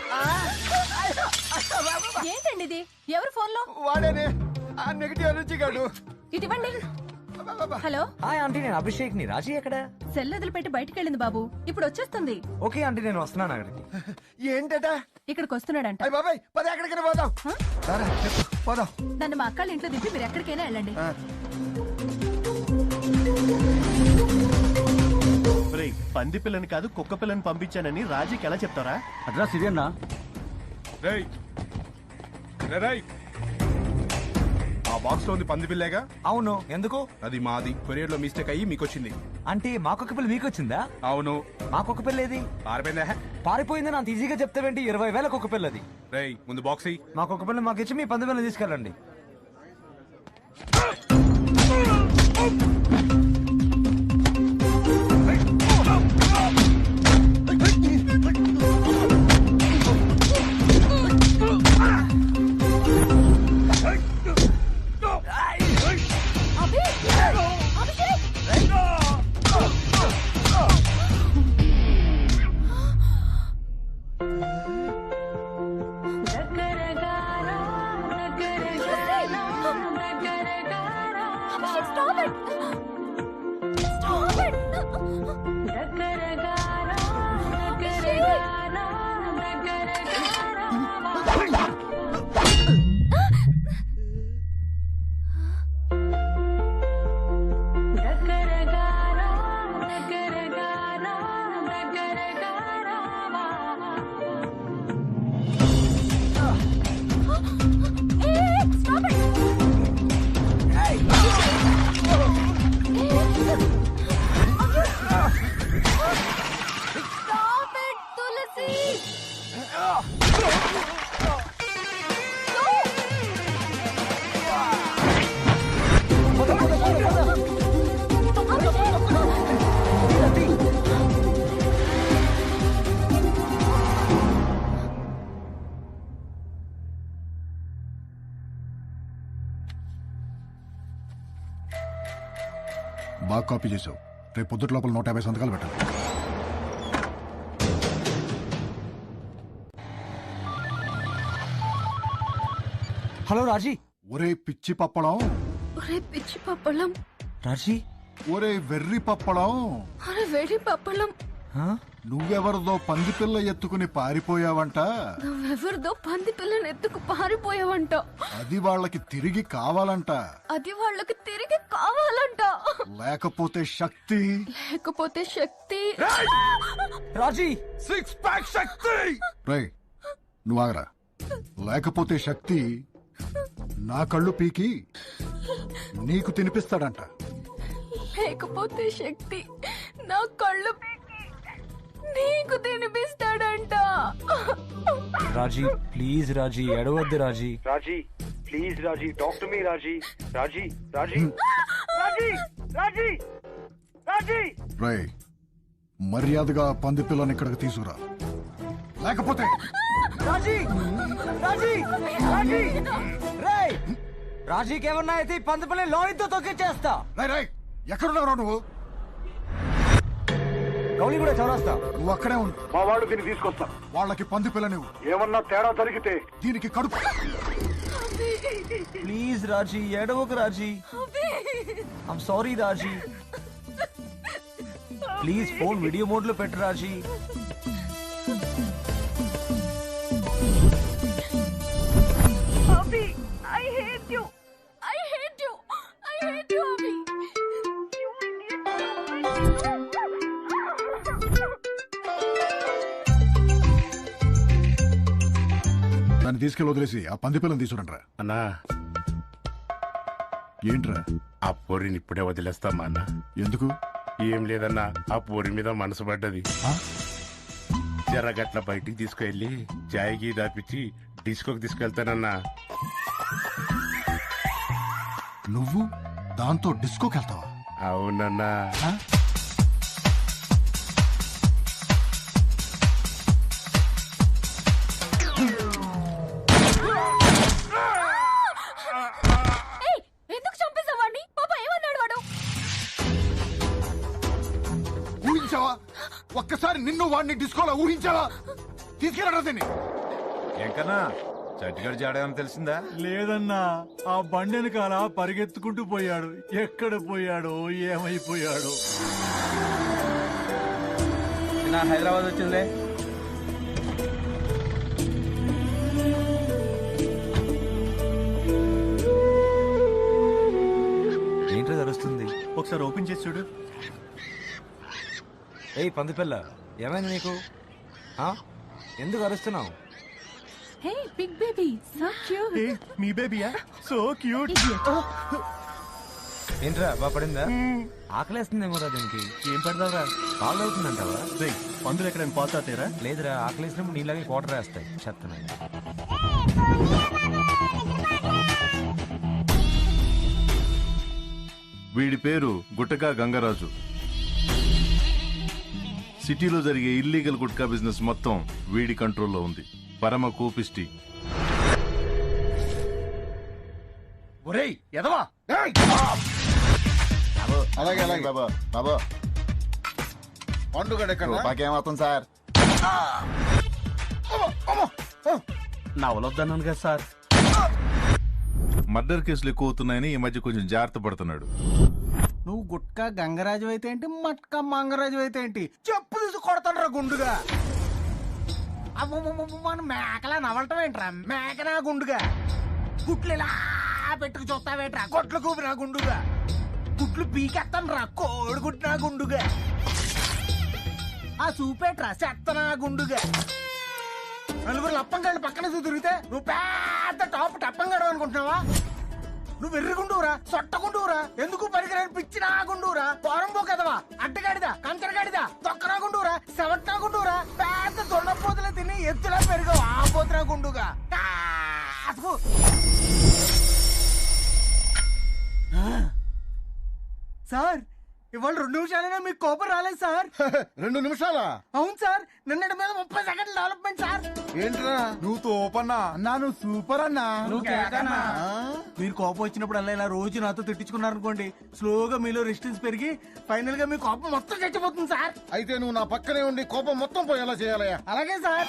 S8: ఏంటండి ఇది? ఎవరు ఫోన్ లో?
S2: వాడేనే ఆ నెగటివ్ ఎనర్జీ గాడు.
S8: ఇటువంటి. హలో.
S1: హాయ్ ఆంటీ, నేను అభిషేక్ ని. రాజీ ఎక్కడ?
S8: సెల్ వదిలిపెట్టి బయటికి వెళ్ళింది బాబు. ఇప్పుడు వచ్చేస్తుంది.
S1: ఓకే ఆంటీ, నేను వస్తున్నాను అక్కడికి.
S2: ఏంటట?
S8: ఇక్కడికి వస్తున్నాడంట.
S2: అయ్య బాబాయ్, పద ఎక్కడికైనా పోదాం. సరే చెప్పు, పోదాం.
S8: నన్ను మా అక్కళ్ళ ఇంట్లో దింపి మీరు ఎక్కడికైనా వెళ్ళండి.
S7: పంది పిల్లని కాదు కుక్క పిల్లని పంపించానని రాజీకి ఎలా చెప్తారా?
S3: అడ్రస్ ఇది అన్నా.
S11: ఆ బాక్స్ లో ఉంది పంది పిల్లేగా?
S1: అవును. ఎందుకు?
S11: అది మాది. కొరియర్ లో మిస్టేక్ అయ్యి మీకు వచ్చింది.
S1: అంటే మా కుక్క పిల్ల మీకు వచ్చిందా?
S11: అవును.
S1: మా కుక్క పిల్ల ఏది?
S11: పారిపోయిందా?
S1: పారిపోయిందని అంత ఈజీగా చెప్తావేంటి? 20,000 కుక్క పిల్లది.
S11: రేయ్ ముందు బాక్స్ ఇయ్యి.
S1: మా కుక్క పిల్ల మాకు ఇచ్చి మీ పంది పిల్లని తీసుకెళ్ళండి.
S12: బాగా కాపీ చేసావు. రేపు పొద్దుట లోపల 150 సంతకాలు పెట్టాలి.
S1: హలో రాజీ.
S12: ఒరే పిచ్చి పప్పడం.
S6: ఒరే పిచ్చి పప్పలం.
S1: రాజీ.
S12: ఒరే వెర్రి పప్పడం.
S6: అరే వెర్రి పప్పలం.
S12: నువ్వెవరిదో పంది పిల్ల ఎత్తుకుని పారిపోయావంట.
S6: నువ్వెవరిదో పంది పిల్లని ఎత్తుకు పారిపోయావంట.
S12: అది వాళ్ళకి తిరిగి కావాలంట.
S6: అది వాళ్ళకి తిరిగి కావాలంట.
S12: లేకపోతే శక్తి.
S6: లేకపోతే శక్తి.
S1: రాజీ
S12: 6 ప్యాక్ శక్తి. రేయ్ నువ్వు ఆగరా. లేకపోతే శక్తి నా కళ్ళు పీకి నీకు తినిపిస్తాడంట.
S6: లేకపోతే శక్తి నా కళ్ళు నీకు తినిపిస్తాడంట.
S1: రాజీ ప్లీజ్ రాజీ ఎడవద్దు Raji.
S14: Raji please Raji talk to me Raji. Raji Raji Raji Raji Raji.
S12: రేయ్ మర్యాదగా పంది పిల్లని ఇక్కడికి తీసుకురా. లేకపోతే
S1: రాజీ రాజీ రాజీ రేయ్ రాజీకి ఏమన్నా అయితే పందిపల్లి లారీతో తొక్కిచ్చేస్తా.
S12: రేయ్ ఎక్కడున్నావు నువ్వు?
S1: గౌలి కూడా చౌరాస్తా.
S12: నువ్వు అక్కడే ఉండు.
S14: మా వాళ్ళు దీన్ని తీసుకొస్తా.
S12: వాళ్ళకి పంది పిల్ల నువ్వు.
S14: ఏమన్నా తేడా జరిగితే
S12: దీనికి కడుపు.
S1: ప్లీజ్ రాజీ ఏడవకు Raji. I'm sorry Raji. Please phone video mode లో పెట్టు Raji.
S6: Abhi I hate you. I hate you. I hate you Abhi.
S12: దాన్ని తీసుకెళ్ళి వదిలేసి ఆ పంది పిల్లని తీసుకురంట్రా.
S4: అన్నా
S12: ఏంట్రా?
S4: ఆ పోరిని ఇప్పుడే వదిలేస్తామా అన్న?
S12: ఎందుకు?
S4: ఏం లేదన్నా, ఆ పోరి మీద మనసు పడ్డది. జరగట్ల బయటికి తీసుకెళ్లి చాయ్కి దాపిచ్చి డిస్కోకి తీసుకెళ్తానన్నా.
S12: నువ్వు దాంతో డిస్కోకి వెళ్తావా?
S4: అవునన్నా.
S6: ఎందుకు చంపేసావాడిని? పాప ఏమన్నాడు వాడు?
S12: ఊహించావా? ఒక్కసారి నిన్ను వాడిని డిస్కోలో ఊహించావా? తీసుకెళ్ళరా దీన్ని.
S15: ఎంకన్నా చట్టిగడి జాడేమని తెలిసిందా?
S2: లేదన్నా, ఆ బండి వెనకాల పరిగెత్తుకుంటూ పోయాడు. ఎక్కడ పోయాడో ఏమైపోయాడో.
S11: హైదరాబాద్ వచ్చిందే.
S1: ఏంటో తెలుస్తుంది.
S2: ఒకసారి ఓపెన్ చేసి చూడు.
S1: ఏయ్ పందిపిల్ల ఏమైంది నీకు? ఎందుకు అరుస్తున్నావు?
S8: Hey big baby so cute.
S2: మీ బేబీయా? So cute.
S1: ఏంట్రా బాగా పడిందా? ఆకలేస్తుందేమోరా దీనికి.
S2: ఏం పడదావరా?
S1: పాలు అవుతుందంటావా?
S2: పందులు ఎక్కడైనా పాలు తాతేరా?
S1: లేదురా, ఆకలేసినప్పుడు నీలాగే క్వార్టర్ వేస్తాయి. చెప్తున్నాను.
S16: వీడి పేరు గుట్టకా గంగరాజు. సిటీలో జరిగే ఇల్లీగల్ గుట్కా బిజినెస్ మొత్తం వీడి కంట్రోల్లో ఉంది. పరమ కోపిష్టి.
S2: ఒరేయ్ ఎదవా!
S10: అలాగే అలాగే బాబా. బాబా పండుగ
S11: మాకేమవుతుంది సార్?
S4: నా వలొద్దన్నాను కదా సార్.
S16: మర్డర్ కేసులు ఎక్కువ అవుతున్నాయని ఈ మధ్య కొంచెం జాగ్రత్త పడుతున్నాడు.
S2: నువ్వు గుట్కా గంగరాజు అయితే ఏంటి, మట్కా మంగరాజు అయితే ఏంటి? చెప్పు తీసి కొడతాడ్రా గుండుగా. మన మేకలా నవలటం ఏంట్రా? మేకనా గుండుగా? గుట్లు ఇలా పెట్టుకు చూస్తావేట్రా? కొట్లు కూపినా గుండుగా? గుట్లు పీకెత్తాను రా కోడి గుట్టినా గుండుగా. ఆ చూపేట్రా చెత్తనా గుండుగా. నలుగురు లప్పంగాళ్ళు పక్కన తిరిగితే నువ్వు పెద్ద టాప్ టప్పంగాడు అనుకుంటున్నావా? నువ్వు ఎర్రగుండురా, సొట్టగుండురా, ఎందుకు పరికరాన్ని పిచ్చినా గుండురా, పోరంబో కదవా, అడ్డగాడిదా, కంకరగాడిదా, తొక్కనా గుండురా, సెవట్నా గుండురా, పెద్ద దొండపోతులు తిని ఎత్తులా పెరుగవు ఆ పోతున్నా గుండుగా. సార్ ఇవాళ 2 నిమిషాలైనా మీకు కోపం రాలేదు సార్.
S11: 2 నిమిషాలా?
S2: అవును సార్, నిన్నటి మీద 30 సెకండ్ల డెవలప్మెంట్ సార్.
S11: ఏంట్రా నువ్వు తోపన్నా? అన్నా నువ్వు సూపర్ అన్నా.
S2: నువ్వు కేకన్నా. మీరు కోపం వచ్చినప్పుడు అలా ఇలా రోజు నాతో తిట్టించుకున్నారనుకోండి, స్లోగా మీలో రెసిస్టెన్స్ పెరిగి ఫైనల్ గా మీ కోపం మొత్తం చచ్చిపోతుంది సార్.
S11: అయితే నువ్వు నా పక్కనే ఉండి కోపం మొత్తం పోయేలా చేయాలయ్యా.
S2: అలాగే సార్.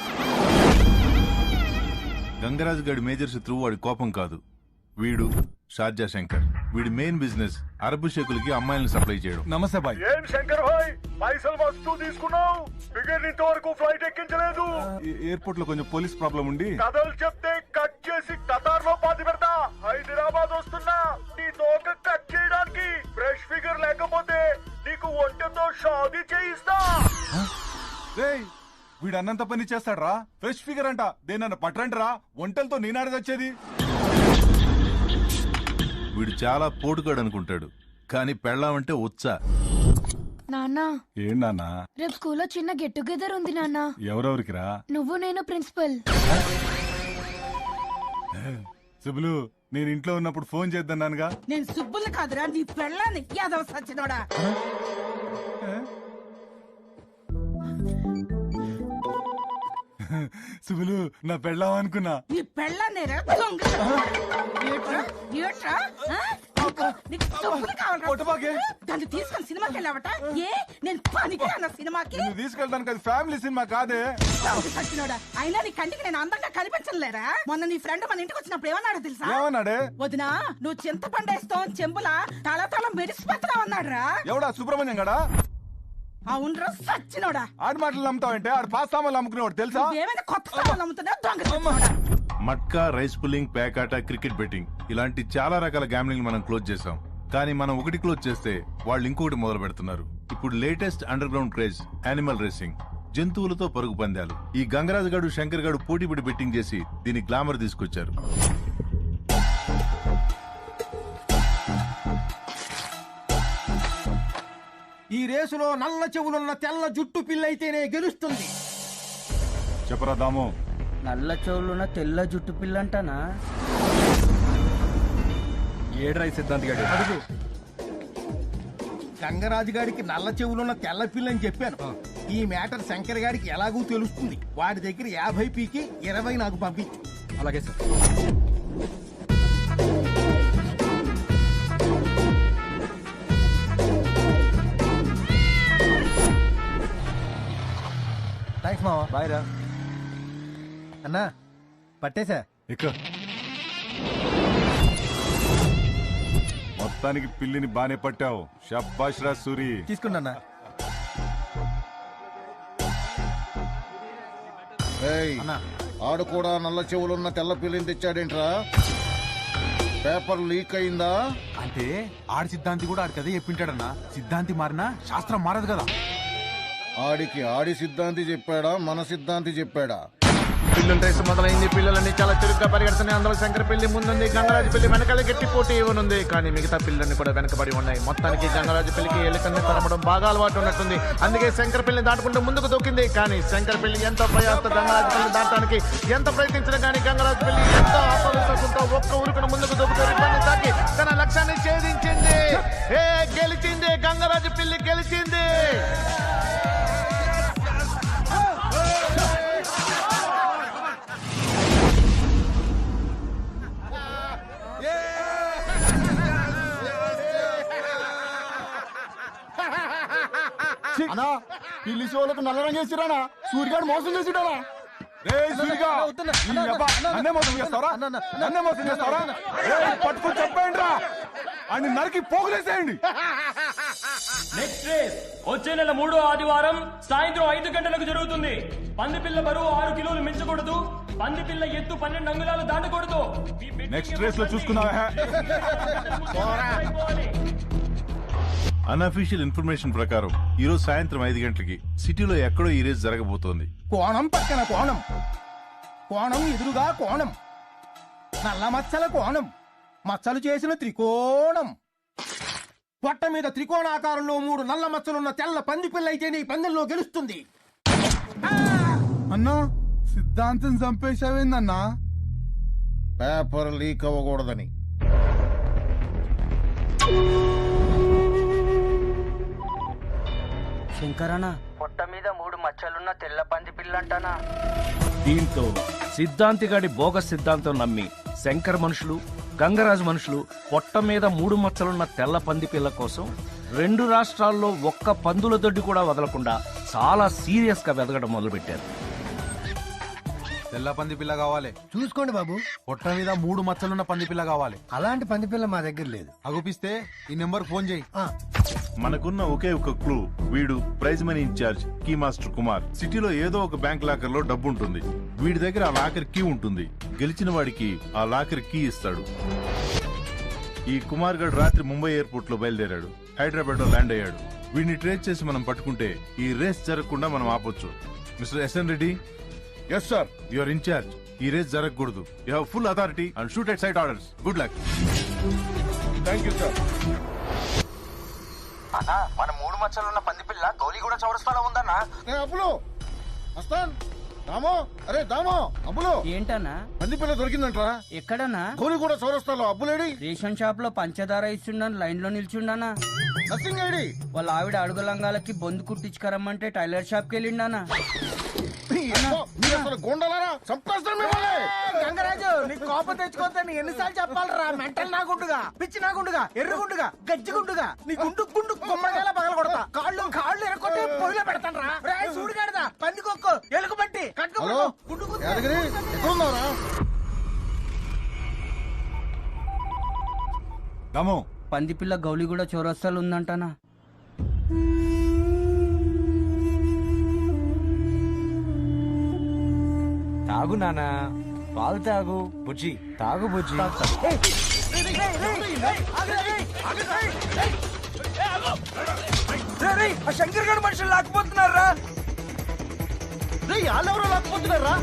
S16: గంగరాజు గడి మేజర్ శత్రువు వాడి కోపం కాదు, వీడు షార్జా శంకర్. వీడి మెయిన్ బిజినెస్ అరబు షేకులకి అమ్మాయిలను సప్లై చేయడం.
S1: నమస్తే బాయ్.
S14: ఏం శంకర్ భాయ్, పైసలు వస్తూ తీసుకున్నావు, ఫిగర్ ఇంతవరకు ఫ్లైట్ ఎక్కించలేదు.
S4: ఎయిర్పోర్ట్ లో కొంచెం పోలీస్ ప్రాబ్లం ఉండి
S14: కథలు చెప్తే కట్ చేసి కతార్ లో పాతి పెడతా. హైదరాబాద్ వస్తున్నా నీ తోక కట్ చేయడానికి. ఫ్రెష్ ఫిగర్ లేకపోతే నీకు ఒంటెతో షాదీ చేయిస్తా.
S4: వీడు అన్నంత పని చేస్తాడ్రా. ఫ్రెష్ ఫిగర్ అంట, దేనన్నా పట్రంటరా, ఒంటలతో నేనాడ వచ్చేది.
S16: వీడు చాలా పోటుగాడు అనుకుంటాడు, కానీ పెళ్ళామంటే ఉత్సా.
S6: నాన్న,
S4: ఏంటన్నా?
S6: రేపు స్కూల్లో చిన్న గెట్ టుగెదర్ ఉంది నాన్న.
S4: ఎవరెవరికిరా?
S6: నువ్వు నేను ప్రిన్సిపల్.
S4: సుబ్బులు, నేను ఇంట్లో ఉన్నప్పుడు ఫోన్ చేద్దన్నానుగా.
S8: నేను సుబ్బులు కాదురా, నీ పెళ్ళాన్ని యాదవ సచ్చినోడా.
S4: సుబ్బులు, నా పెళ్ళాం అనుకున్నా.
S8: నీ పెళ్ళాన్నేరా దొంగ. ఏట్రా ఏట్రా నీకు సుబ్బులు కావాలరా? దాన్ని తీసుకొని సినిమాకి వెళ్ళావట? ఏ నేను పనికి అన్న సినిమాకి
S4: నువ్వు తీసుకెళ్ళడానికి అది ఫ్యామిలీ సినిమా కాదే.
S8: సచ్చినోడా, అయినా నీ కంటికి నేను అందంగా కనిపించలేరా? మొన్న నీ ఫ్రెండ్ మన ఇంటికి వచ్చినప్పుడు ఏమన్నాడు తెలుసా?
S4: ఏమన్నాడే?
S8: వదినా, నువ్వు చింతపండేస్తావు చెంబులా తల మెరిసిపోతున్నావు అన్నాడురా.
S4: ఎవడా? సుబ్రహ్మణ్యం గడా?
S8: అవునరా సచ్చినోడా.
S4: ఆడి మాటలు నమ్ముతావంటే ఆడు పాస్ సామాన్లు అమ్ముకునేవాడు తెలుసా?
S8: ఏమైనా కొత్త సామాన్లు అమ్ముతున్నావు దొంగ.
S16: మట్కా, రైస్ పుల్లింగ్, పేకాట, క్రికెట్ బెట్టింగ్ ఇలాంటి చాలా రకాల గ్యామ్లింగ్ మనం క్లోజ్ చేసాం. కానీ మనం ఒకటి క్లోజ్ చేస్తే వాళ్ళు ఇంకొకటి మొదలు పెడుతున్నారు. ఇప్పుడు latest under ground craze animal racing, జంతువులతో పరుగు పందాలు. ఈ గంగరాజు గడు, శంకర్ గడు పోటీపడి బెట్టింగ్ చేసి దీని గ్లామర్ తీసుకొచ్చారు.
S2: ఈ రేసులో నల్ల చెవులున్న తెల్ల జుట్టు పిల్లయితేనే గెలుస్తుంది.
S4: చెప్పరా దాము.
S2: నల్ల చెవులున్న తెల్ల జుట్టు పిల్ల అంటానా?
S1: ఏడ్రై సిద్ధాంతి గారు.
S2: అడుగు. గంగరాజు గారికి నల్ల చెవులున్న తెల్ల పిల్ల అని చెప్పాను. ఈ మ్యాటర్ శంకర్ గారికి ఎలాగూ తెలుస్తుంది. వాడి దగ్గర 50 పీకి 20 నాకు పంపించు.
S1: అలాగే సార్.
S2: థ్యాంక్స్ మావా.
S1: బాయ్ రా.
S2: అన్నా పట్టేశా.
S4: మొత్తానికి పిల్లిని బానే పట్టావు. షబ్బాష్ రా సూరి.
S2: తీసుకున్నా.
S11: ఆడు కూడా నల్ల చెవులున్న తెల్ల పిల్లిని తెచ్చాడేంట్రా? పేపర్ లీక్ అయిందా?
S4: అంటే ఆడి సిద్ధాంతి కూడా ఆడికి అదే చెప్పింటాడన్నా. సిద్ధాంతి మారినా శాస్త్రం మారదు కదా.
S11: ఆడికి ఆడి సిద్ధాంతి చెప్పాడా, మన సిద్ధాంతి చెప్పాడా?
S17: పిల్లల రేసు మొదలైంది. పిల్లలన్నీ చాలా చురుగ్గా పరిగెడుతున్నాయి. అందులో శంకర పెళ్లి ముందుంది, గంగరాజు పెళ్లి వెనకాల గట్టి పోటీ ఇవ్వనుంది. కానీ మిగతా పిల్లల్ని కూడా వెనకబడి ఉన్నాయి. మొత్తానికి గంగరాజు పెళ్లికి ఎలుకల్ని తరమడం బాగా అలవాటు ఉన్నట్టుంది. అందుకే శంకర పెళ్లిని దాటుకుంటూ ముందుకు దూకింది. కానీ శంకర పెళ్లి ఎంతో ప్రయాసతో గంగరాజు పెళ్లి దాటడానికి ఎంత ప్రయత్నించినా కానీ గంగరాజు పెళ్లి ఎంతో ఆత్మవిశ్వాసంతో ఒక్క ఊరుకును ముందుకు దూకుతూ రిబ్బన్ని తాకి తన లక్ష్యాన్ని ఛేదించింది. గెలిచింది, గంగరాజు పెళ్లి గెలిచింది.
S11: అన్నా పిల్లి షోలకు నల్ల రంగు వేసిరానా? సూర్యగాడు మోసం చేసిడానా?
S4: పట్టుకుని చెప్పండి రా, అని నరికి పోగులేసేయండి.
S18: నెక్స్ట్ రేస్ వచ్చే నెల 3వ ఆదివారం సాయంత్రం 5 గంటలకు జరుగుతుంది. పందిపిల్ల బరువు 6 కిలోలు మించకూడదు. పందిపిల్ల ఎత్తు 12 అంగుళాలు దాటకూడదు.
S4: నెక్స్ట్ రేస్ లో చూసుకున్నావా?
S16: అన్అఫీషియల్ ఇన్ఫర్మేషన్ ప్రకారం ఈరోజు సాయంత్రం 5 గంటలకి సిటీలో ఎక్కడో ఈ రేస్ జరగబోతోంది.
S2: కోణం పక్కన కోణం, కోణం ఎదురుగా కోణం, నల్ల మచ్చల కోణం, మచ్చలు చేసిన త్రికోణం. పొట్ట మీద త్రికోణాకారంలో 3 నల్ల మచ్చలున్న తెల్ల పంది పిల్ల అయితే నీ పందెంలో గెలుస్తుంది.
S11: అన్నా సిద్ధాంతం చంపేశావేందన్నా? Paper leak అవ్వకూడదని.
S19: శంకరనా పొట్ట మీద 3 మచ్చలున్న తెల్ల పంది పిల్లంటానా.
S13: దీంతో సిద్ధాంతిగాడి బోగస్ సిద్ధాంతం నమ్మి శంకర్ మనుషులు, గంగరాజు మనుషులు పొట్ట మీద 3 మచ్చలున్న తెల్ల పంది పిల్ల కోసం 2 రాష్ట్రాల్లో ఒక్క పందుల దొడ్డి కూడా వదలకుండా చాలా సీరియస్ గా వెతకడం మొదలుపెట్టారు.
S1: తెల్ల పంది పిల్ల కావాలి.
S2: చూసుకోండి బాబు.
S1: పొట్ట మీద 3 మచ్చలున్న పంది పిల్ల కావాలి.
S2: అలాంటి పంది పిల్ల మా దగ్గర లేదు.
S1: అగుపిస్తే ఈ నెంబర్ ఫోన్ చేయి.
S16: మనకున్న ఒకే ఒక క్లూ, వీడు prize money in charge key master Kumar. సిటీలో ఏదో ఒక బ్యాంక్ లాకర్ లో డబ్బు ఉంటుంది. వీడి దగ్గర ఆ లాకర్ కీ ఉంటుంది. గెలిచిన వాడికి ఆ లాకర్ కీ ఇస్తాడు. ఈ కుమార్ గడ్ రాత్రి ముంబై ఎయిర్పోర్ట్ లో బయలుదేరాడు. హైదరాబాద్ లో ల్యాండ్ అయ్యాడు. వీడిని ట్రేస్ చేసి మనం పట్టుకుంటే ఈ రేస్ జరగకుండా మనం ఆపొచ్చు. Mister SN Reddy. Yes sir. Your in charge. ఈ రేస్ జరగకూడదు. You have full authority and shoot at sight orders. Good luck.
S14: Thank you sir.
S19: అన్నా మన 3 మచ్చలున్న పంది పిల్ల గౌలిగూడ చౌరస్తాలో ఉందన్నా.
S14: అబ్బులు మస్తాన్ దామో, అరే దామో, అబ్బులు
S19: ఏంటన్నా
S14: పంది పిల్ల దొరికిందంట్రా.
S19: ఎక్కడన్నా?
S14: గోలిగూడ చౌరస్తాలో. అబ్బులేడి
S19: రేషన్ షాప్ లో పంచదార ఇస్తుండని లైన్ లో నిల్చుండానా.
S14: Nothing ID.
S19: వాళ్ళ ఆవిడ అడుగు లంగాలకి బొందు కుట్టించుకరమ్మంటే టైలర్ షాప్ కి వెళ్ళిండానా.
S14: గోండలారా చంపేస్తాను మిమ్మల్ని.
S2: గంగరాజు నీకు కోపం తెచ్చుకోవద్దని ఎన్నిసార్లు చెప్పాలరా? మెంటల్ నా గుండుగా, పిచ్చి నా గుండుగా, ఎర్రగుండుగా, గజ్జిగుండుగా, నీ గుండు గుండు గుమ్మడిగా పగల కొడతా. కాళ్ళు ఎరకొట్టి పొయ్యిలో పెడతాను రా. సూడిగాడదా పందికొక్కు ఎలుగు బట్టి
S14: హలో యాదగిరి ఎక్కడున్నారా?
S1: దమో
S19: పంది పిల్ల గౌలిగూడ చౌరస్తాలు ఉందంటానా.
S1: తాగు నానా, పాలు తాగు. బుజ్జి తాగు బుజ్జి.
S2: శంకర్ గడ్ మనుషులు లాక్కుపోతున్నారా? వాళ్ళెవరో లాక్కుపోతున్నారా?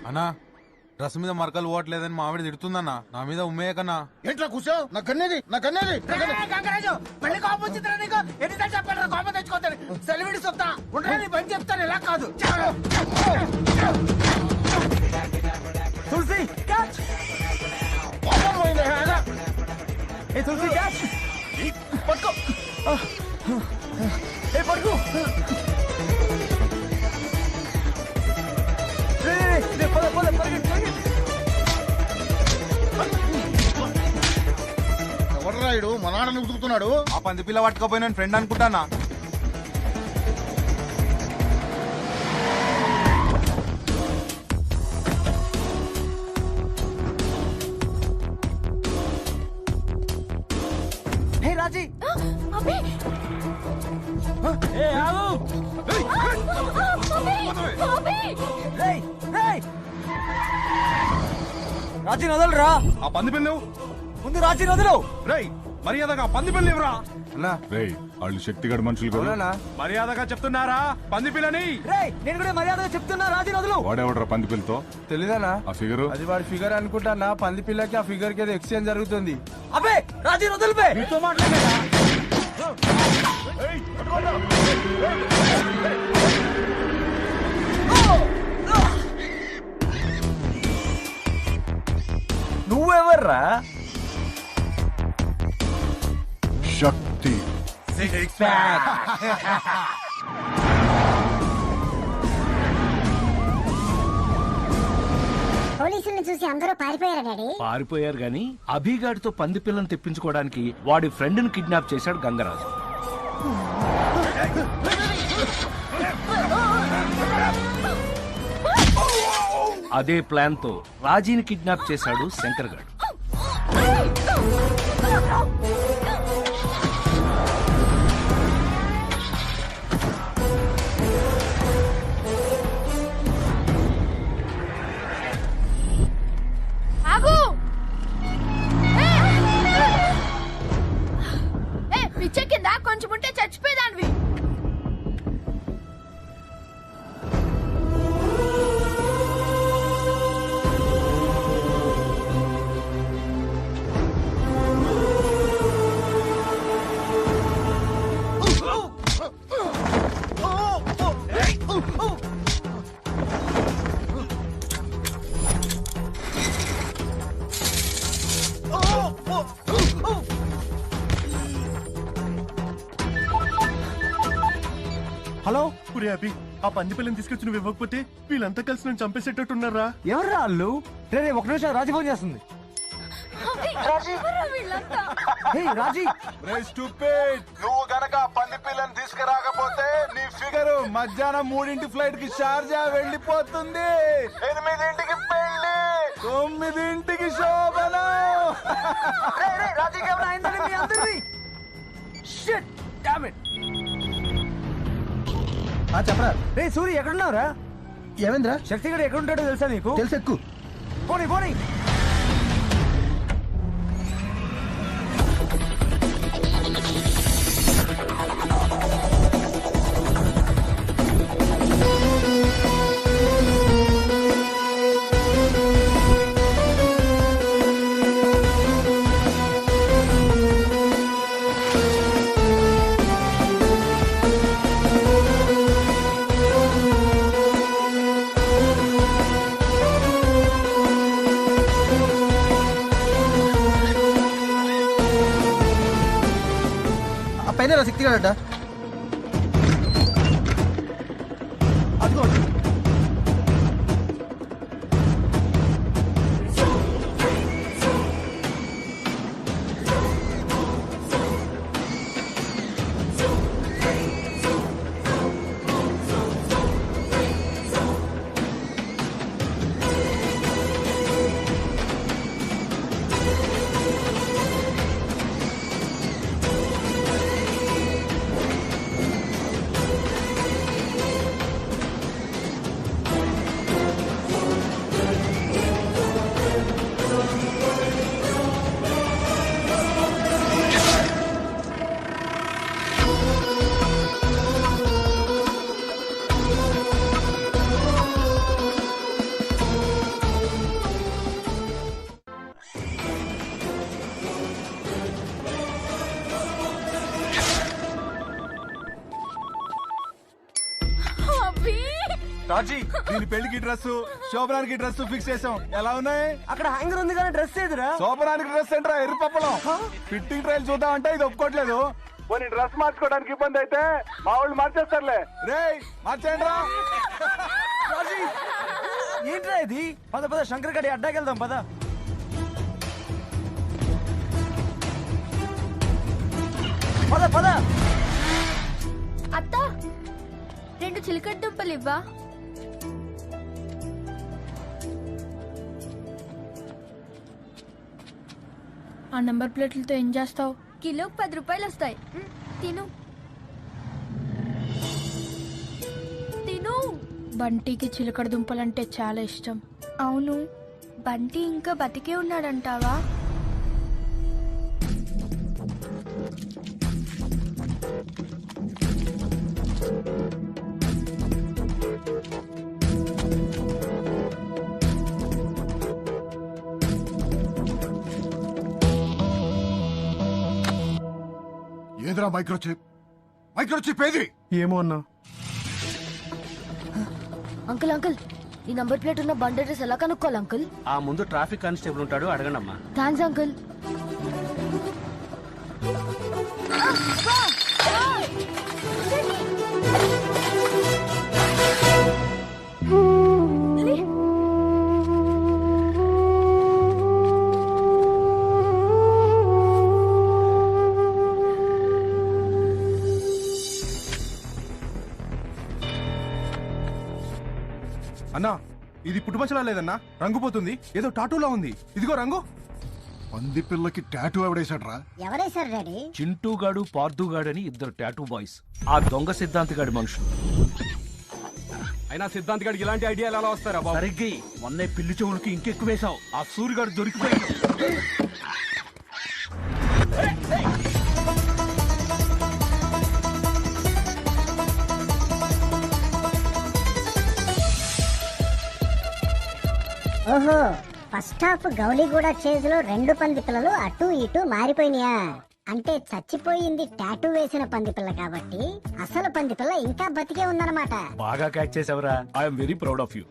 S1: అన్నా డ్రెస్ మీద మరకలు పోవట్లేదని మా ఆవిడ తిడుతుందన్నా. నా మీద ఉమ్మేయకన్నా.
S14: ఏంట్రా కూర్చో. నా కన్నేది, నా కన్నేది.
S2: గంగరాజు మళ్ళీ కోపం వచ్చిందిరా నీకు? ఎన్నిసార్లు చెప్పాడు కోపం తెచ్చుకోతాను. సెలవిడి సొత్తా ఉండని పని చెప్తాను. ఇలా కాదు. తులసి క్యాచ్. ఏ తులసి క్యాచ్. పట్టుకో. ఏ పట్టుకో.
S14: ఎవడరాయుడు మన ఆడని ఉతుకుతున్నాడు.
S1: ఆ పంది పిల్ల పట్టుకోపోయిన ఫ్రెండ్ అనుకుంటానా. రాజీ
S6: అబ్బే
S1: ఏ ఆగు రేయ్ రేయ్ రాజీ వదలరా.
S11: ఆ పంది పిల్లు
S1: ముందు రాజీ వదలు.
S11: రేయ్ మర్యాదగా పంది పిల్లి ఇవ్వరా. అన్నా
S16: రేయ్ వాళ్ళు శక్తిగడ మనుషులు కదా.
S11: మర్యాదగా చెప్తున్నారా పంది పిల్లని?
S1: రేయ్ నేను కూడా మర్యాదగా చెప్తున్నా రాజీ వదలు.
S16: వాడేవడరా పంది పిల్లతో?
S11: తెలీదానా
S16: ఆ ఫిగరు
S11: అది వాడి ఫిగర్ అనుకుంటానా. పంది పిల్లకి ఆ ఫిగర్ కి ఏదో ఎక్స్చేంజ్ జరుగుతుంది.
S1: అబ్బే రాజీ వదలు బే.
S11: నీతో మాట్లాడేదా?
S1: నువ్వెవర్రా?
S12: శక్తి.
S5: పోలీసుల్ని చూసి అందరూ పారిపోయారా డాడీ?
S13: పారిపోయారు గాని అభిగాడితో పంది పిల్లని తెప్పించుకోవడానికి వాడి ఫ్రెండ్ ని కిడ్నాప్ చేశాడు గంగరాజు. అదే ప్లాన్ తో రాజీని కిడ్నాప్ చేశాడు శంకర్ గాడు.
S6: పిచ్చ కింద కొంచెం ఉంటే చచ్చిపోయేదానివి.
S1: హలో
S2: పురి అభి, ఆ పంది పిల్లని తీసుకొచ్చి నువ్వు ఇవ్వకపోతే వీళ్ళంతా కలిసి నన్ను చంపేసేటట్టున్నారా?
S1: ఎవర్రా వాళ్ళు? రే ఒక నిమిషం రాజీ ఫోన్ చేస్తుంది. రాజీ
S11: నువ్వు గనక పంది పిల్లని తీసుకురాకపోతే నీ ఫిగర్ మధ్యాహ్నం 3 ఫ్లైట్ కి షార్జా వెళ్ళిపోతుంది. 8ంటికి పెళ్లి, 9ంటికి శోభనం.
S1: రాజీకి ఏమైనా అయిందని మీ అందరిది? Shit damn it.
S2: చెప్పరా.
S1: రే సూరి ఎక్కడున్నావురా?
S2: ఏమైందిరా?
S1: శక్తిగడ ఎక్కడుంటాడో తెలుసా నీకు?
S2: తెలుసు, ఎక్కు.
S1: పోనీ పోనీ.
S2: పైన శక్తి కాడట. అదిగో
S11: రాజీ, దీని పెళ్లికి డ్రెస్, శోభనానికి డ్రెస్ ఫిక్స్ చేసాం. ఎలా ఉన్నాయి?
S1: అక్కడ హ్యాంగర్ ఉంది కానీ డ్రెస్ ఏదిరా?
S11: శోభనానికి డ్రెస్ ఏంట్రా ఎర్రపప్పలం. ఫిట్టింగ్ ట్రయల్ చూద్దామంటే ఇది ఒప్పుకోవట్లేదు. పోనీ డ్రెస్ మార్చుకోవడానికి ఇబ్బంది అయితే మా వాళ్ళు మార్చేస్తారులే. రేయ్ మార్చేయండి రా.
S1: రాజీ ఏంట్రా ఇది? పద పద శంకర్ గడి అడ్డాకెళ్దాం పద. పద పద.
S6: అత్త 2 చిలకడ దుంపలు ఇవ్వా? ఆ నంబర్ ప్లేట్లతో ఏం చేస్తావు? కిలోకి 10 రూపాయలు వస్తాయి. తిను తిను. బంటికి చిలకడ దుంపలంటే చాలా ఇష్టం. అవును, బంటి ఇంకా బతికే ఉన్నాడంటావా?
S12: ఏదిరా మైక్రోచిప్? మైక్రోచిప్ ఏది?
S11: ఏమో అన్నా.
S9: అంకుల్ అంకుల్, ఈ నంబర్ ప్లేట్ ఉన్న బండి అడ్రస్ ఎలా కనుక్కోవాలి అంకుల్?
S13: ఆ ముందు ట్రాఫిక్ కానిస్టేబుల్ ఉంటాడు, అడగండి అమ్మా.
S9: Thanks uncle.
S11: అన్నా, ఇది పుట్టుమచ్చలా లేదన్నా, రంగు పోతుంది. ఏదో టాటూలా ఉంది. ఇదిగో రంగు.
S12: పంది పిల్లకి టాటూ ఎవడేసాడ్రా?
S5: ఎవరేసారు డాడీ?
S13: చింటూగాడు పార్థుగాడు అని ఇద్దరు టాటూ బాయ్స్. ఆ దొంగ సిద్ధాంతిగాడి మనుషులు.
S1: అయినా సిద్ధాంత్ గారికి ఇలాంటి ఐడియాలు ఎలా వస్తారా బాబు?
S13: సరిగ్గి మొన్నే పిల్లి చెవులకి ఇంకెక్కువ వేశావు. ఆ సూర్యగాడు దొరికిపోయాడు.
S5: ఓహో, ఫస్ట్ హాఫ్ గౌలిగూడ చేజ్ లో 2 పంది పిల్లలు అటు ఇటు మారిపోయినాయా? అంటే చచ్చిపోయింది టాటూ వేసిన పంది పిల్ల కాబట్టి అసలు పంది పిల్ల ఇంకా బతికే ఉందన్నమాట.
S13: బాగా క్యాచ్ చేసావురా. I'm very proud of you.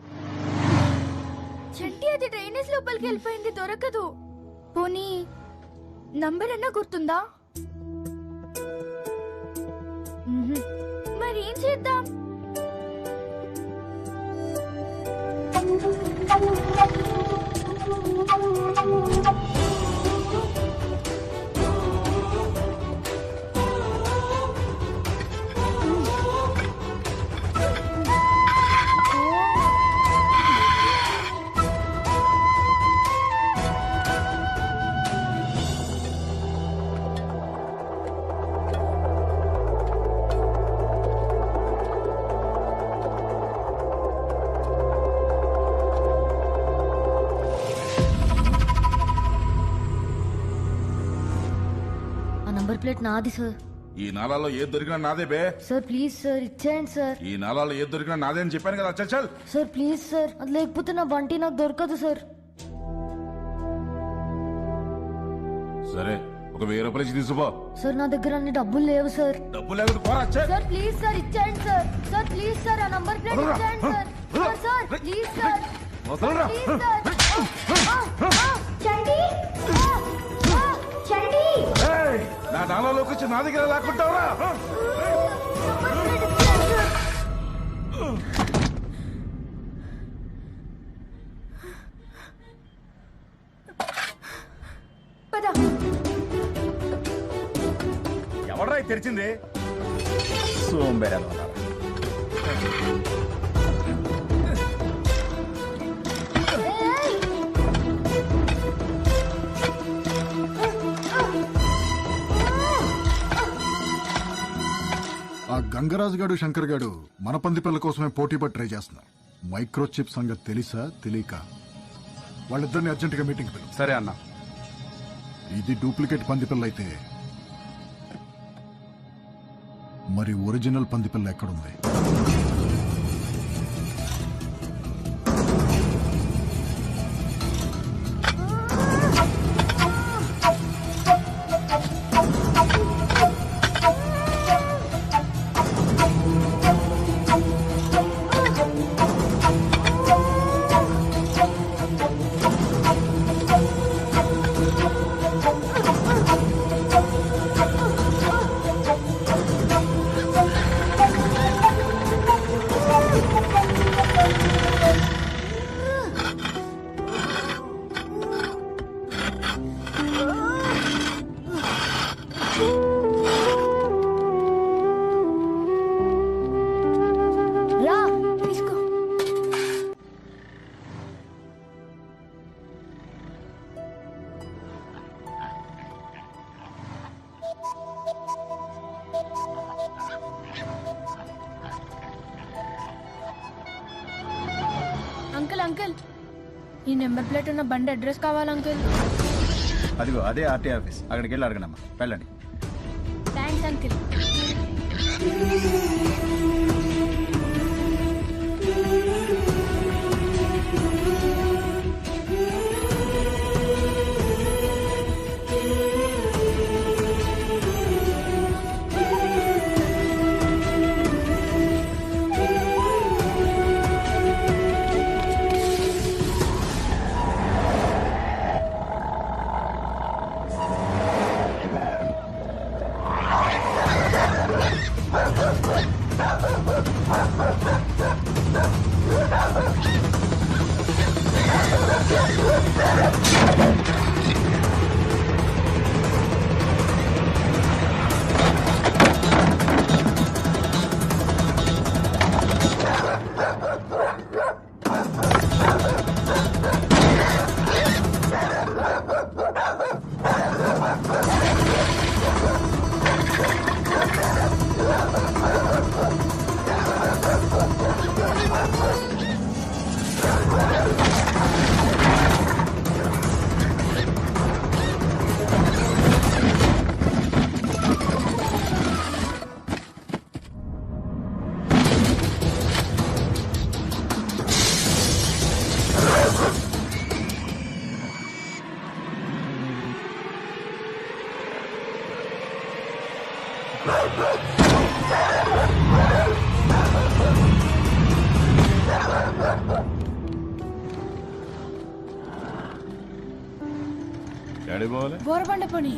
S6: Chanti, అది డ్రైనేజ్ లోపలికి వెళ్ళిపోయింది, దొరకదు. పోనీ నంబర్ అన్నా గుర్తుందా? మరి ఏం చేద్దాం?
S9: నంబర్ ప్లేట్ నాది సార్.
S16: ఈ నాలాలో ఏది దొరికినా నాదే బే.
S9: సార్ ప్లీజ్ సార్, ఇచ్చేయండి సార్.
S16: ఈ నాలాలో ఏది దొరికినా నాదే అని చెప్పాను కదా. చల్ చల్
S9: సార్ ప్లీజ్ సార్, అది లేకపోతే నా బంటి నాకు దొరకదు సార్.
S16: సరే, ఒక 1000 రూపాయలు ఇచ్చి తీసుకో.
S9: సార్ నా దగ్గర అన్ని డబ్బులు లేవు సార్.
S16: డబ్బులు లేకుండా పోరా. చల్.
S9: సార్ ప్లీజ్ సార్, ఇచ్చేయండి సార్. సార్ ప్లీజ్ సార్, ఆ నంబర్ ప్లేట్ ఇచ్చేయండి sir. Sir sir please sir.
S16: వదలరా.
S9: Please sir. చండి చండి,
S16: ఏయ్, నా నాలాలోకి వచ్చి నా దగ్గర లాక్కుంటావురా?
S1: ఎవడ్రా తెరిచింది?
S4: సోంబేరా.
S12: ఆ గంగరాజు గాడు శంకర్ గాడు మన పంది పిల్ల కోసమే పోటీ పడి ట్రై చేస్తున్నారు. మైక్రోచిప్ సంగతి తెలుసా తెలియక వాళ్ళిద్దరిని అర్జెంటుగా మీటింగ్ పిలువు.
S11: సరే అన్న.
S12: ఇది డూప్లికేట్ పంది పిల్ల అయితే మరి ఒరిజినల్ పంది పిల్ల ఎక్కడుంది?
S6: అంకుల్ అంకుల్, ఈ నెంబర్ ప్లేట్ ఉన్న బండి అడ్రస్ కావాలి అంకుల్.
S11: అదిగో అదే ఆర్టీ ఆఫీస్, అక్కడికి వెళ్ళి అడగనమ్మా, వెళ్ళండి.
S6: Thanks uncle. బోరబండ పని.